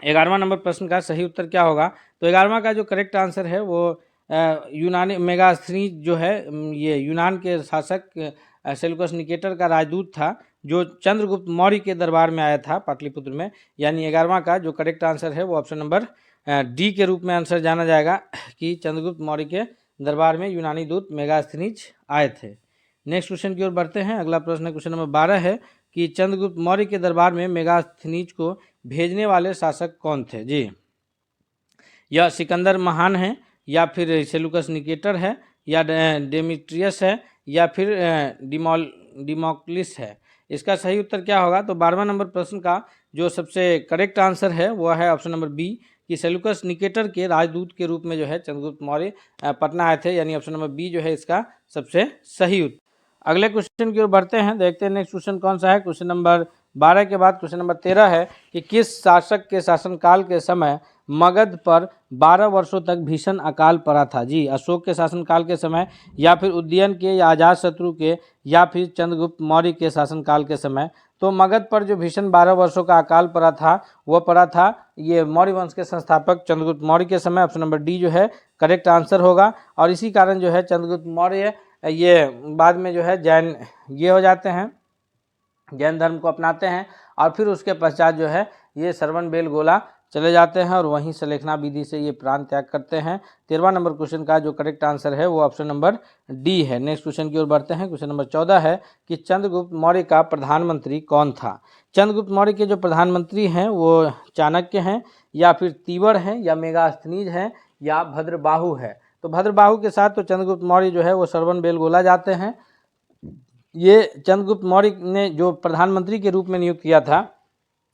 11वां नंबर प्रश्न का सही उत्तर क्या होगा। तो 11वां का जो करेक्ट आंसर है वो यूनानी मेगास्थनीज जो है ये यूनान के शासक सेल्यूकस निकेटर का राजदूत था, जो चंद्रगुप्त मौर्य के दरबार में आया था पाटलिपुत्र में। यानी 11वां का जो करेक्ट आंसर है वो ऑप्शन नंबर डी के रूप में आंसर जाना जाएगा कि चंद्रगुप्त मौर्य के दरबार में यूनानी दूत मेगास्थनीज आए थे। नेक्स्ट क्वेश्चन की ओर बढ़ते हैं। अगला प्रश्न क्वेश्चन नंबर 12 है कि चंद्रगुप्त मौर्य के दरबार में मेगास्थनीज को भेजने वाले शासक कौन थे जी। यह सिकंदर महान है, या फिर सेल्यूकस निकेटर है, या डेमिट्रियस है, या फिर डिमोक्लिस है। इसका सही उत्तर क्या होगा। तो 12वां नंबर प्रश्न का जो सबसे करेक्ट आंसर है वो है ऑप्शन नंबर बी कि सेल्यूकस निकेटर के राजदूत के रूप में जो है चंद्रगुप्त मौर्य पटना आए थे। यानी ऑप्शन नंबर बी जो है इसका सबसे सही उत्तर। अगले क्वेश्चन की ओर बढ़ते हैं, देखते हैं नेक्स्ट क्वेश्चन कौन सा है। क्वेश्चन नंबर 12 के बाद क्वेश्चन नंबर 13 है कि किस शासक के शासनकाल के समय मगध पर 12 वर्षों तक भीषण अकाल पड़ा था जी। अशोक के शासनकाल के समय, या फिर उदयन के, या अजातशत्रु के, या फिर चंद्रगुप्त मौर्य के शासनकाल के समय। तो मगध पर जो भीषण 12 वर्षों का अकाल पड़ा था वह पड़ा था ये मौर्य वंश के संस्थापक चंद्रगुप्त मौर्य के समय। ऑप्शन नंबर डी जो है करेक्ट आंसर होगा, और इसी कारण जो है चंद्रगुप्त मौर्य ये बाद में जो है जैन ये हो जाते हैं, जैन धर्म को अपनाते हैं, और फिर उसके पश्चात जो है ये श्रवण बेलगोला चले जाते हैं और वहीं सलेखना विधि से ये प्राण त्याग करते हैं। 13वां नंबर क्वेश्चन का जो करेक्ट आंसर है वो ऑप्शन नंबर डी है। नेक्स्ट क्वेश्चन की ओर बढ़ते हैं। क्वेश्चन नंबर 14 है कि चंद्रगुप्त मौर्य का प्रधानमंत्री कौन था। चंद्रगुप्त मौर्य के जो प्रधानमंत्री हैं वो चाणक्य हैं, या फिर तीवर हैं, या मेगास्थनीज हैं, या भद्रबाहु है। तो भद्रबाहु के साथ तो चंद्रगुप्त मौर्य जो है वो श्रवण बेलगोला जाते हैं। ये चंद्रगुप्त मौर्य ने जो प्रधानमंत्री के रूप में नियुक्त किया था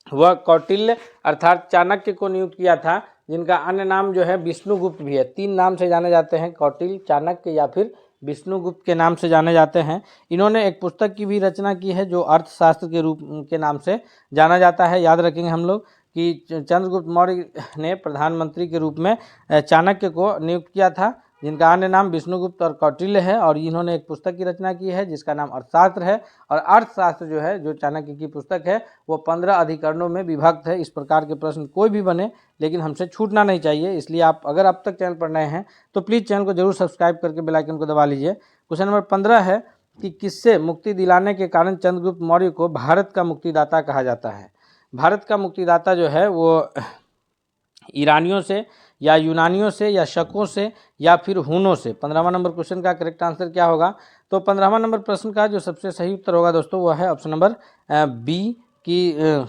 वह कौटिल्य अर्थात चाणक्य को नियुक्त किया था, जिनका अन्य नाम जो है विष्णुगुप्त भी है। 3 नाम से जाने जाते हैं, कौटिल्य, चाणक्य, या फिर विष्णुगुप्त के नाम से जाने जाते हैं। इन्होंने एक पुस्तक की भी रचना की है जो अर्थशास्त्र के रूप के नाम से जाना जाता है। याद रखेंगे हम लोग कि चंद्रगुप्त मौर्य ने प्रधानमंत्री के रूप में चाणक्य को नियुक्त किया था, जिनका अन्य नाम विष्णुगुप्त और कौटिल्य है, और इन्होंने एक पुस्तक की रचना की है जिसका नाम अर्थशास्त्र है। और अर्थशास्त्र जो है जो चाणक्य की पुस्तक है वो 15 अधिकरणों में विभक्त है। इस प्रकार के प्रश्न कोई भी बने लेकिन हमसे छूटना नहीं चाहिए, इसलिए आप अगर अब तक चैनल पर नए हैं तो प्लीज़ चैनल को जरूर सब्सक्राइब करके बेल आइकन को दबा लीजिए। क्वेश्चन नंबर 15 है कि किससे मुक्ति दिलाने के कारण चंद्रगुप्त मौर्य को भारत का मुक्तिदाता कहा जाता है। भारत का मुक्तिदाता जो है वो ईरानियों से, या यूनानियों से, या शकों से, या फिर हुनों से। 15वां नंबर क्वेश्चन का करेक्ट आंसर क्या होगा। तो 15वां नंबर प्रश्न का जो सबसे सही उत्तर होगा दोस्तों वो है ऑप्शन नंबर बी कि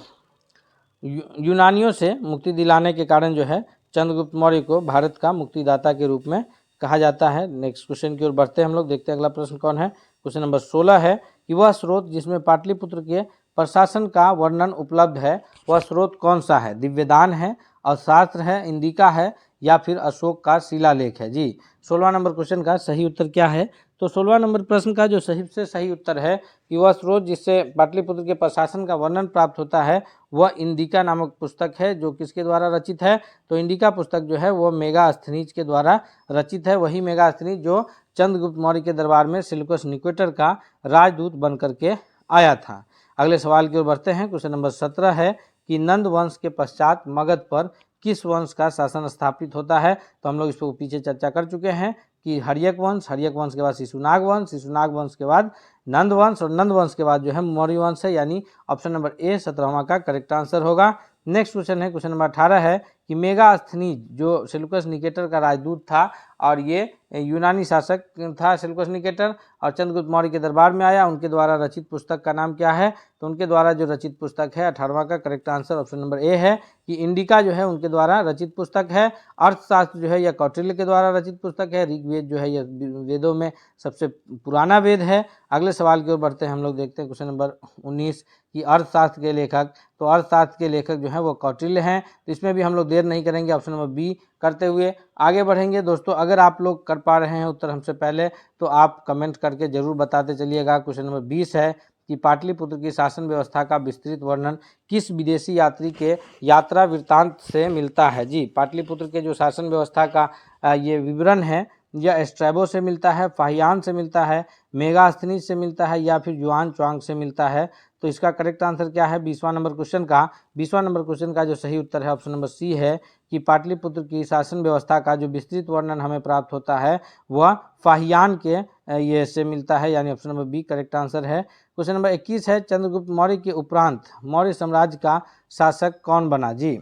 यूनानियों से मुक्ति दिलाने के कारण जो है चंद्रगुप्त मौर्य को भारत का मुक्तिदाता के रूप में कहा जाता है। नेक्स्ट क्वेश्चन की ओर बढ़ते हैं हम लोग, देखते हैं अगला प्रश्न कौन है। क्वेश्चन नंबर 16 है कि वह स्रोत जिसमें पाटलिपुत्र के प्रशासन का वर्णन उपलब्ध है वह स्रोत कौन सा है। दिव्यदान है, अर्थशास्त्र है, इंदिका है, या फिर अशोक का शिलालेख है जी। 16वां नंबर क्वेश्चन का सही उत्तर क्या है। तो 16वां नंबर प्रश्न का जो सही से सही उत्तर है कि वह स्रोत जिससे पाटलिपुत्र के प्रशासन का वर्णन प्राप्त होता है वह इंडिका नामक पुस्तक है, जो किसके द्वारा रचित है। तो इंडिका पुस्तक जो है वो मेगास्थनीज के द्वारा रचित है। वही मेगास्थनीज जो चंद्रगुप्त मौर्य के दरबार में सेल्यूकस निकेटर का राजदूत बन करके आया था। अगले सवाल की ओर बढ़ते हैं। क्वेश्चन नंबर 17 है कि नंद वंश के पश्चात मगध पर किस वंश का शासन स्थापित होता है। तो हम लोग इस पर पीछे चर्चा कर चुके हैं कि हर्यक वंश के बाद शिशुनाग वंश के बाद नंद वंश और नंद वंश के बाद जो है मौर्य वंश है, यानी ऑप्शन नंबर ए 17वां का करेक्ट आंसर होगा। नेक्स्ट क्वेश्चन है, क्वेश्चन नंबर 18 है कि मेगास्थनीज जो सेल्यूकस निकेटर का राजदूत था और ये यूनानी शासक था सेल्यूकस निकेटर और चंद्रगुप्त मौर्य के दरबार में आया, उनके द्वारा रचित पुस्तक का नाम क्या है। तो उनके द्वारा जो रचित पुस्तक है 18वां का correct answer option number A है कि इंडिका जो है उनके द्वारा रचित पुस्तक है। अर्थशास्त्र जो है यह कौटिल्य के द्वारा रचित पुस्तक है। ऋग्वेद जो है यह वेदों में सबसे पुराना वेद है। अगले सवाल की ओर बढ़ते हैं, हम लोग देखते हैं क्वेश्चन नंबर 19 कि अर्थशास्त्र के लेखक, तो अर्थशास्त्र के लेखक जो है वो कौटिल्य हैं। तो इसमें भी हम लोग देर नहीं करेंगे, ऑप्शन नंबर बी करते हुए आगे बढ़ेंगे। दोस्तों अगर आप लोग कर पा रहे हैं उत्तर हमसे पहले तो आप कमेंट करके जरूर बताते चलिएगा। क्वेश्चन नंबर 20 है कि पाटलिपुत्र की शासन व्यवस्था का विस्तृत वर्णन किस विदेशी यात्री के यात्रा वृत्तांत से मिलता है। जी, पाटलिपुत्र के जो शासन व्यवस्था का ये विवरण है यह स्ट्रैबो से मिलता है, फाहियान से मिलता है, मेगास्थनीज से मिलता है या फिर युआन च्वांग से मिलता है। तो इसका करेक्ट आंसर क्या है 20वां नंबर क्वेश्चन का। 20वां नंबर क्वेश्चन का जो सही उत्तर है ऑप्शन नंबर सी है कि पाटलिपुत्र की शासन व्यवस्था का जो विस्तृत वर्णन हमें प्राप्त होता है वह फाहियान के ये से मिलता है, यानी option number B correct answer है। क्वेश्चन नंबर 21 है चंद्रगुप्त मौर्य के उपरांत मौर्य साम्राज्य का शासक कौन बना। जी,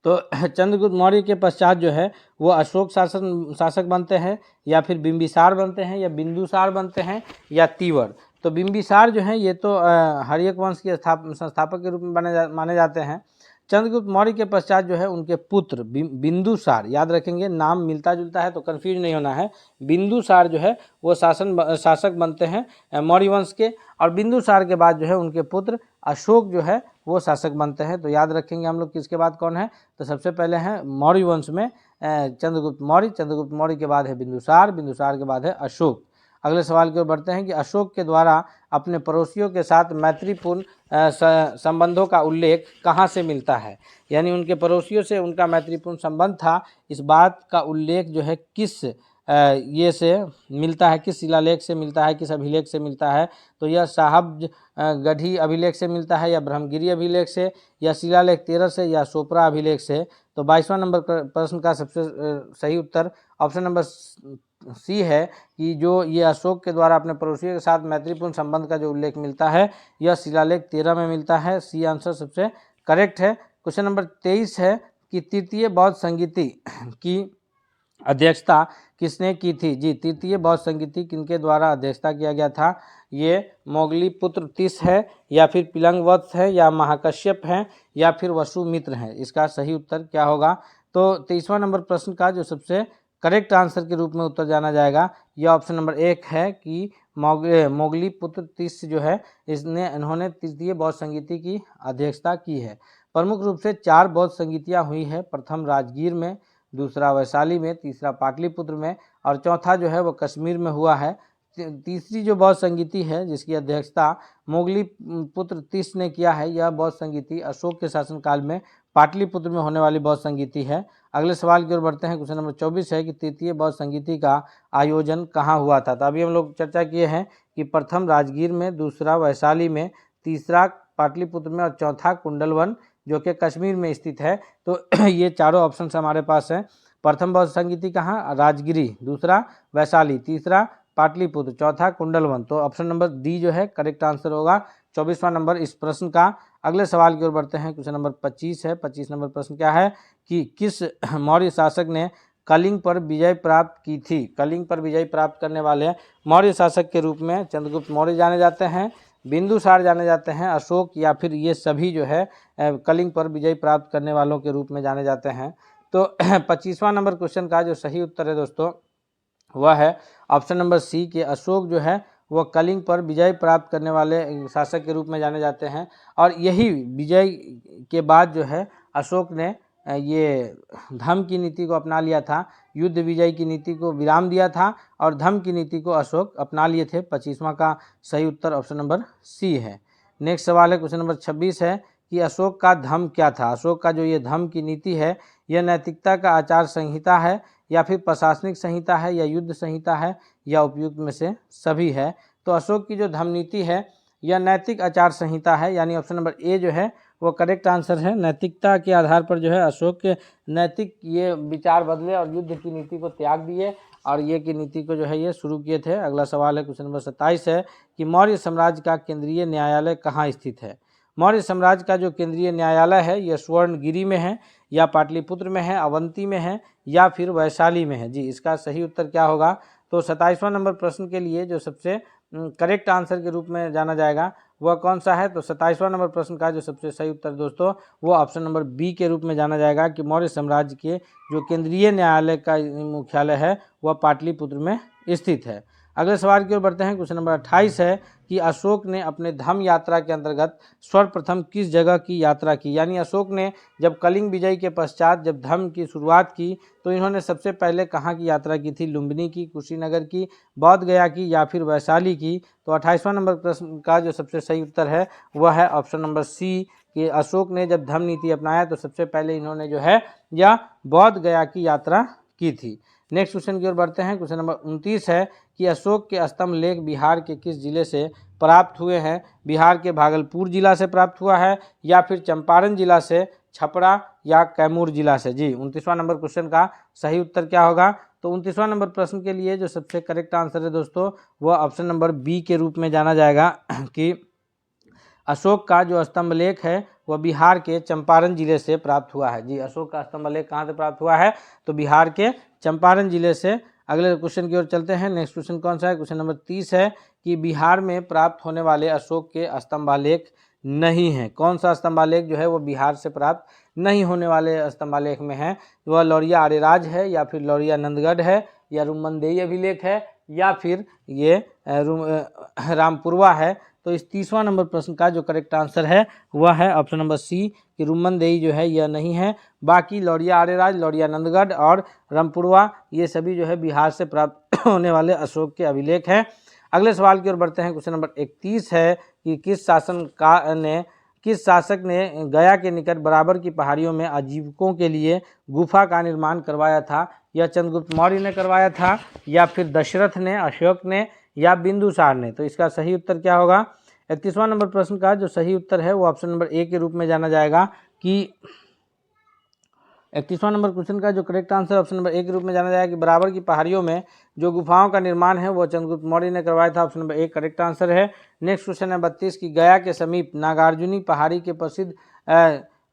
तो चंद्रगुप्त मौर्य के पश्चात जो है वो अशोक शासक बनते हैं या फिर बिंबिसार बनते हैं या बिंदुसार बनते हैं या तीवर। तो बिंबिसार जो है ये तो हर्यक वंश के संस्थापक के रूप में माने जाते हैं। चंद्रगुप्त मौर्य के पश्चात जो है उनके पुत्र बिंदुसार, याद रखेंगे नाम मिलता जुलता है तो कंफ्यूज नहीं होना है। बिंदुसार जो है वो शासक बनते हैं मौर्य वंश के, और बिंदुसार के बाद जो है उनके पुत्र अशोक जो है वो शासक बनते हैं। तो याद रखेंगे हम लोग किसके बाद कौन है। तो सबसे पहले हैं मौर्य वंश में चंद्रगुप्त मौर्य के बाद है बिंदुसार के बाद है अशोक। अगले सवाल की ओर बढ़ते हैं कि अशोक के द्वारा अपने पड़ोसियों के साथ मैत्रीपूर्ण संबंधों का उल्लेख कहाँ से मिलता है, यानी उनके पड़ोसियों से उनका मैत्रीपूर्ण संबंध था, इस बात का उल्लेख जो है किस ये से मिलता है, किस शिलालेख से मिलता है, किस अभिलेख से मिलता है। तो यह साहब गढ़ी अभिलेख से मिलता है या ब्रह्मगिरी अभिलेख से या शिलालेख 13 से या सोपरा अभिलेख से। तो 22वां नंबर प्रश्न का सबसे सही उत्तर ऑप्शन नंबर सी है कि जो ये अशोक के द्वारा अपने पड़ोसियों के साथ मैत्रीपूर्ण संबंध का जो उल्लेख मिलता है यह शिलालेख 13 में मिलता है। सी आंसर सबसे करेक्ट है। क्वेश्चन नंबर 23 है कि तृतीय बौद्ध संगीति की अध्यक्षता किसने की थी। जी, तृतीय बौद्ध संगीति किनके द्वारा अध्यक्षता किया गया था। ये मोगली पुत्र तीस है या फिर पिलंगवत्स है या महाकश्यप है या फिर वसुमित्र है। इसका सही उत्तर क्या होगा। तो 23वां नंबर प्रश्न का जो सबसे करेक्ट आंसर के रूप में उत्तर जाना जाएगा यह ऑप्शन नंबर 1 है कि मोगली पुत्र तीस जो है इन्होंने तृतीय बौद्ध संगीति की अध्यक्षता की है। प्रमुख रूप से 4 बौद्ध संगीतियाँ हुई है, प्रथम राजगीर में, दूसरा वैशाली में, तीसरा पाटलिपुत्र में और चौथा जो है वो कश्मीर में हुआ है। तीसरी जो बौद्ध संगीति है जिसकी अध्यक्षता मोगली पुत्र तीस ने किया है, यह बौद्ध संगीति अशोक के शासनकाल में पाटलिपुत्र में होने वाली बौद्ध संगीति है। अगले सवाल की ओर बढ़ते हैं। क्वेश्चन नंबर 24 है कि तृतीय बौद्ध संगीति का आयोजन कहाँ हुआ था। तो अभी हम लोग चर्चा किए हैं कि प्रथम राजगीर में, दूसरा वैशाली में, तीसरा पाटलिपुत्र में और चौथा कुंडलवन जो कि कश्मीर में स्थित है। तो ये चारों ऑप्शन हमारे पास हैं। प्रथम बौद्ध संगीति कहाँ, राजगिरी, दूसरा वैशाली, तीसरा पाटलिपुत्र, चौथा कुंडलवन। तो ऑप्शन नंबर डी जो है करेक्ट आंसर होगा 24वां नंबर इस प्रश्न का। अगले सवाल की ओर बढ़ते हैं। क्वेश्चन नंबर 25 है। 25 नंबर प्रश्न क्या है कि किस मौर्य शासक ने कलिंग पर विजय प्राप्त की थी। कलिंग पर विजय प्राप्त करने वाले मौर्य शासक के रूप में चंद्रगुप्त मौर्य जाने जाते हैं, बिंदुसार जाने जाते हैं, अशोक या फिर ये सभी जो है कलिंग पर विजय प्राप्त करने वालों के रूप में जाने जाते हैं। तो 25वां नंबर क्वेश्चन का जो सही उत्तर है दोस्तों वह है ऑप्शन नंबर सी के अशोक जो है वह कलिंग पर विजय प्राप्त करने वाले शासक के रूप में जाने जाते हैं। और यही विजय के बाद जो है अशोक ने ये धम्म की नीति को अपना लिया था, युद्ध विजय की नीति को विराम दिया था और धम्म की नीति को अशोक अपना लिए थे। 25वां का सही उत्तर ऑप्शन नंबर सी है। नेक्स्ट सवाल है क्वेश्चन नंबर 26 है कि अशोक का धम्म क्या था। अशोक का जो ये धम्म की नीति है यह नैतिकता का आचार संहिता है या फिर प्रशासनिक संहिता है या युद्ध संहिता है या उपयुक्त में से सभी है। तो अशोक की जो धम्म नीति है यह नैतिक आचार संहिता है, यानी ऑप्शन नंबर ए जो है वो करेक्ट आंसर है। नैतिकता के आधार पर जो है अशोक के नैतिक ये विचार बदले और युद्ध की नीति को त्याग दिए और ये की नीति को जो है ये शुरू किए थे। अगला सवाल है क्वेश्चन नंबर 27 है कि मौर्य साम्राज्य का केंद्रीय न्यायालय कहाँ स्थित है। मौर्य साम्राज्य का जो केंद्रीय न्यायालय है यह स्वर्णगिरी में है या पाटलिपुत्र में है, अवंती में है या फिर वैशाली में है। जी, इसका सही उत्तर क्या होगा। तो 27वां नंबर प्रश्न के लिए जो सबसे करेक्ट आंसर के रूप में जाना जाएगा वह कौन सा है। तो 27वां नंबर प्रश्न का जो सबसे सही उत्तर दोस्तों वो ऑप्शन नंबर बी के रूप में जाना जाएगा कि मौर्य साम्राज्य के जो केंद्रीय न्यायालय का मुख्यालय है वह पाटलिपुत्र में स्थित है। अगले सवाल की ओर बढ़ते हैं। क्वेश्चन नंबर 28 है कि अशोक ने अपने धम्म यात्रा के अंतर्गत सर्वप्रथम किस जगह की यात्रा की। यानी अशोक ने जब कलिंग विजय के पश्चात जब धम्म की शुरुआत की तो इन्होंने सबसे पहले कहाँ की यात्रा की थी। लुम्बिनी की, कुशीनगर की, बोध गया की या फिर वैशाली की। तो 28वां नंबर प्रश्न का जो सबसे सही उत्तर है वह है ऑप्शन नंबर सी कि अशोक ने जब धम्म नीति अपनाया तो सबसे पहले इन्होंने जो है या बोध गया की यात्रा की थी। नेक्स्ट क्वेश्चन की ओर बढ़ते हैं। क्वेश्चन नंबर 29 है कि अशोक के स्तंभ लेख बिहार के किस जिले से प्राप्त हुए हैं। बिहार के भागलपुर जिला से प्राप्त हुआ है या फिर चंपारण जिला से, छपरा या कैमूर जिला से। जी, 29वां नंबर क्वेश्चन का सही उत्तर क्या होगा। तो 29वां नंबर प्रश्न के लिए जो सबसे करेक्ट आंसर है दोस्तों वह ऑप्शन नंबर बी के रूप में जाना जाएगा कि अशोक का जो स्तंभ लेख है वह बिहार के चंपारण जिले से प्राप्त हुआ है। जी, अशोक का स्तंभ लेख कहाँ से प्राप्त हुआ है तो बिहार के चंपारण जिले से। अगले क्वेश्चन की ओर चलते हैं। नेक्स्ट क्वेश्चन कौन सा है। क्वेश्चन नंबर 30 है कि बिहार में प्राप्त होने वाले अशोक के स्तंभालेख नहीं है। कौन सा स्तंभालेख जो है वो बिहार से प्राप्त नहीं होने वाले स्तंभालेख में है। वह लौरिया आर्यराज है या फिर लौरिया नंदगढ़ है या रुमनदेई अभिलेख है या फिर ये रामपुरवा है। तो इस 30वां नंबर प्रश्न का जो करेक्ट आंसर है वह है ऑप्शन नंबर सी कि रुमनदेई जो है यह नहीं है। बाकी लौरिया आर्यराज, लौरिया नंदगढ़ और रामपुरवा ये सभी जो है बिहार से प्राप्त होने वाले अशोक के अभिलेख हैं। अगले सवाल की ओर बढ़ते हैं। क्वेश्चन नंबर 31 है कि किस शासक ने गया के निकट बराबर की पहाड़ियों में आजीविकों के लिए गुफा का निर्माण करवाया था। यह चंद्रगुप्त मौर्य ने करवाया था या फिर दशरथ ने, अशोक ने या बिंदुसार ने। तो इसका सही उत्तर क्या होगा। 31वां नंबर प्रश्न का जो सही उत्तर है वो ऑप्शन नंबर ए के रूप में जाना जाएगा कि 31वां नंबर क्वेश्चन का जो correct answer option number A के रूप में जाना जाएगा कि बराबर की पहाड़ियों में जो गुफाओं का निर्माण है वो चंद्रगुप्त मौर्य ने करवाया था। Option number A correct answer है। नेक्स्ट क्वेश्चन है 32 की गया के समीप नागार्जुनी पहाड़ी के प्रसिद्ध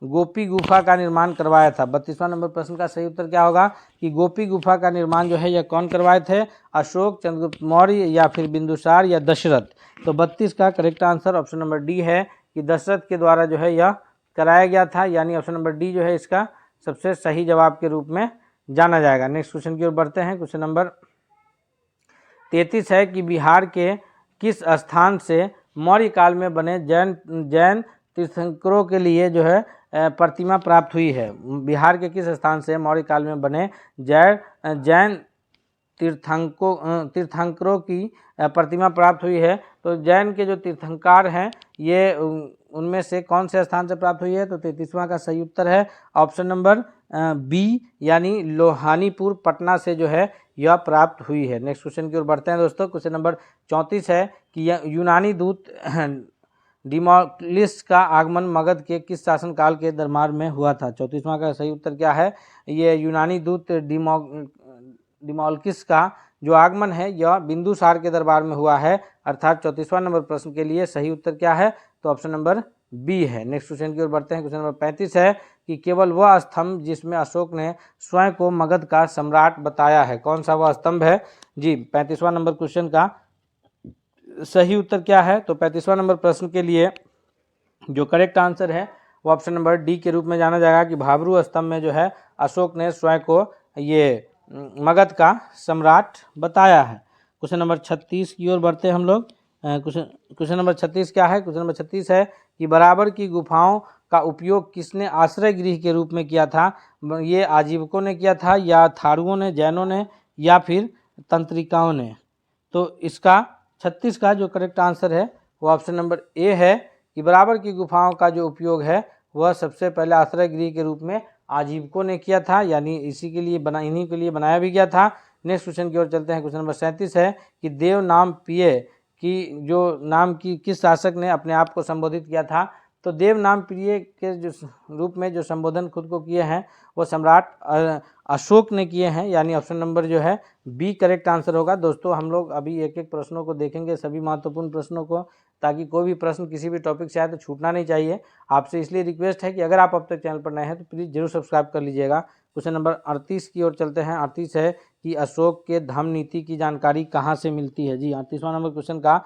गोपी गुफा का निर्माण करवाया था। 32वां नंबर प्रश्न का सही उत्तर क्या होगा कि गोपी गुफा का निर्माण जो है यह कौन करवाए थे। अशोक, चंद्रगुप्त मौर्य या फिर बिंदुसार या दशरथ। तो 32 का correct answer option number D है कि दशरथ के द्वारा जो है यह कराया गया था, यानी ऑप्शन नंबर डी जो है इसका सबसे सही जवाब के रूप में जाना जाएगा। नेक्स्ट क्वेश्चन की ओर बढ़ते हैं। क्वेश्चन नंबर 33 है कि बिहार के किस स्थान से मौर्य काल में बने जैन तीर्थंकरों के लिए जो है प्रतिमा प्राप्त हुई है। बिहार के किस स्थान से मौर्य काल में बने जैन तीर्थंकरों की प्रतिमा प्राप्त हुई है। तो जैन के जो तीर्थंकर हैं ये उनमें से कौन से स्थान से प्राप्त हुई है। तो 33वां का सही उत्तर है ऑप्शन नंबर बी यानी लोहानीपुर, पटना से जो है यह प्राप्त हुई है। नेक्स्ट क्वेश्चन की ओर बढ़ते हैं दोस्तों। क्वेश्चन नंबर 34 है कि यूनानी दूत डिमोक्लिस का आगमन मगध के किस शासनकाल के दरबार में हुआ था। 34वां का सही उत्तर क्या है। ये यूनानी दूत डिमोक्लिस का जो आगमन है यह बिंदुसार के दरबार में हुआ है, अर्थात 34वां नंबर प्रश्न के लिए सही उत्तर क्या है तो ऑप्शन नंबर बी है। नेक्स्ट क्वेश्चन की ओर बढ़ते हैं। क्वेश्चन नंबर 35 है कि केवल वह स्तंभ जिसमें अशोक ने स्वयं को मगध का सम्राट बताया है, कौन सा वह स्तंभ है। जी, 35वां नंबर क्वेश्चन का सही उत्तर क्या है। तो 35वां नंबर प्रश्न के लिए जो करेक्ट आंसर है वो ऑप्शन नंबर डी के रूप में जाना जाएगा कि भाबरू स्तंभ में जो है अशोक ने स्वयं को ये मगध का सम्राट बताया है। क्वेश्चन नंबर 36 की ओर बढ़ते हैं हम लोग। क्वेश्चन नंबर 36 क्या है। क्वेश्चन नंबर 36 है कि बराबर की गुफाओं का उपयोग किसने आश्रय गृह के रूप में किया था? ये आजीविकों ने किया था, या थारुओं ने, जैनों ने, या फिर तंत्रिकाओं ने? तो इसका 36 का जो करेक्ट आंसर है वो ऑप्शन नंबर ए है कि बराबर की गुफाओं का जो उपयोग है वह सबसे पहले आश्रय गृह के रूप में आजीविकों ने किया था, यानी इन्हीं के लिए बनाया भी गया था। नेक्स्ट क्वेश्चन की ओर चलते हैं। क्वेश्चन नंबर 37 है कि देव नाम पिय की जो नाम की किस शासक ने अपने आप को संबोधित किया था? तो देव नाम प्रिय के जो रूप में जो संबोधन खुद को किए हैं वो सम्राट अशोक ने किए हैं, यानी ऑप्शन नंबर जो है बी करेक्ट आंसर होगा। दोस्तों हम लोग अभी एक एक प्रश्नों को देखेंगे, सभी महत्वपूर्ण प्रश्नों को, ताकि कोई भी प्रश्न किसी भी टॉपिक से आए तो छूटना नहीं चाहिए। आपसे इसलिए रिक्वेस्ट है कि अगर आप अब तक चैनल पर नए हैं तो प्लीज़ जरूर सब्सक्राइब कर लीजिएगा। क्वेश्चन नंबर 38 की ओर चलते हैं। 38 है कि अशोक के धम्म नीति की जानकारी कहाँ से मिलती है? जी 38वां नंबर क्वेश्चन का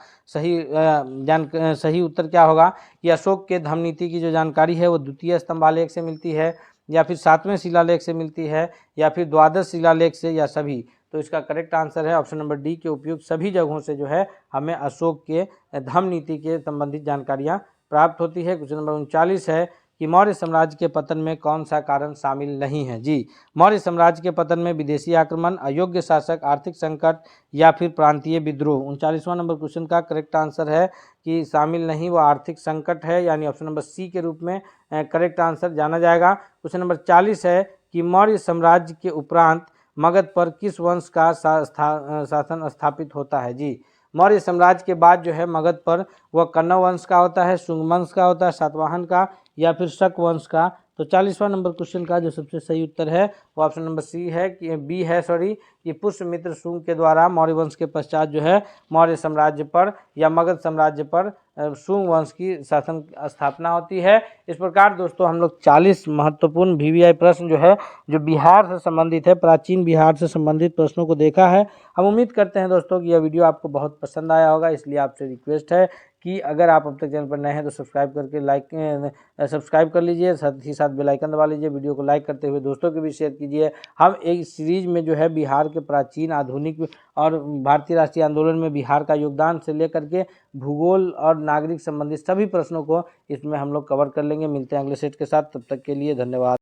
सही उत्तर क्या होगा कि अशोक के धम्म नीति की जो जानकारी है वो द्वितीय स्तंभालेख से मिलती है, या फिर 7वें शिलालेख से मिलती है, या फिर द्वादश शिलालेख से, या सभी? तो इसका करेक्ट आंसर है ऑप्शन नंबर डी के उपयुक्त सभी जगहों से जो है हमें अशोक के धम्म नीति के संबंधित जानकारियाँ प्राप्त होती है। क्वेश्चन नंबर 39 है कि मौर्य साम्राज्य के पतन में कौन सा कारण शामिल नहीं है? जी मौर्य साम्राज्य के पतन में विदेशी आक्रमण, अयोग्य शासक, आर्थिक संकट, या फिर प्रांतीय विद्रोह? 39वां नंबर क्वेश्चन का करेक्ट आंसर है कि शामिल नहीं, वो आर्थिक संकट है, यानी ऑप्शन नंबर सी के रूप में करेक्ट आंसर जाना जाएगा। क्वेश्चन नंबर 40 है कि मौर्य साम्राज्य के उपरांत मगध पर किस वंश का शासन स्थापित होता है? जी मौर्य साम्राज्य के बाद जो है मगध पर वह कण्व वंश का होता है, शुंग वंश का होता है, सातवाहन का, या फिर शक वंश का? तो 40वां नंबर क्वेश्चन का जो सबसे सही उत्तर है वो ऑप्शन नंबर सी है कि बी है कि पुष्यमित्र शुंग के द्वारा मौर्य वंश के पश्चात जो है मौर्य साम्राज्य पर या मगध साम्राज्य पर शुंग वंश की शासन स्थापना होती है। इस प्रकार दोस्तों हम लोग 40 महत्वपूर्ण वीवीआई प्रश्न जो है जो बिहार से संबंधित है, प्राचीन बिहार से संबंधित प्रश्नों को देखा है। हम उम्मीद करते हैं दोस्तों कि यह वीडियो आपको बहुत पसंद आया होगा, इसलिए आपसे रिक्वेस्ट है कि अगर आप अब तक चैनल पर नए हैं तो सब्सक्राइब करके सब्सक्राइब कर लीजिए, साथ ही साथ बेल आइकन दबा लीजिए। वीडियो को लाइक करते हुए दोस्तों के भी शेयर कीजिए। हम एक सीरीज में जो है बिहार के प्राचीन, आधुनिक और भारतीय राष्ट्रीय आंदोलन में बिहार का योगदान से लेकर के भूगोल और नागरिक संबंधित सभी प्रश्नों को इसमें हम लोग कवर कर लेंगे। मिलते हैं अगले सेट के साथ, तब तक के लिए धन्यवाद।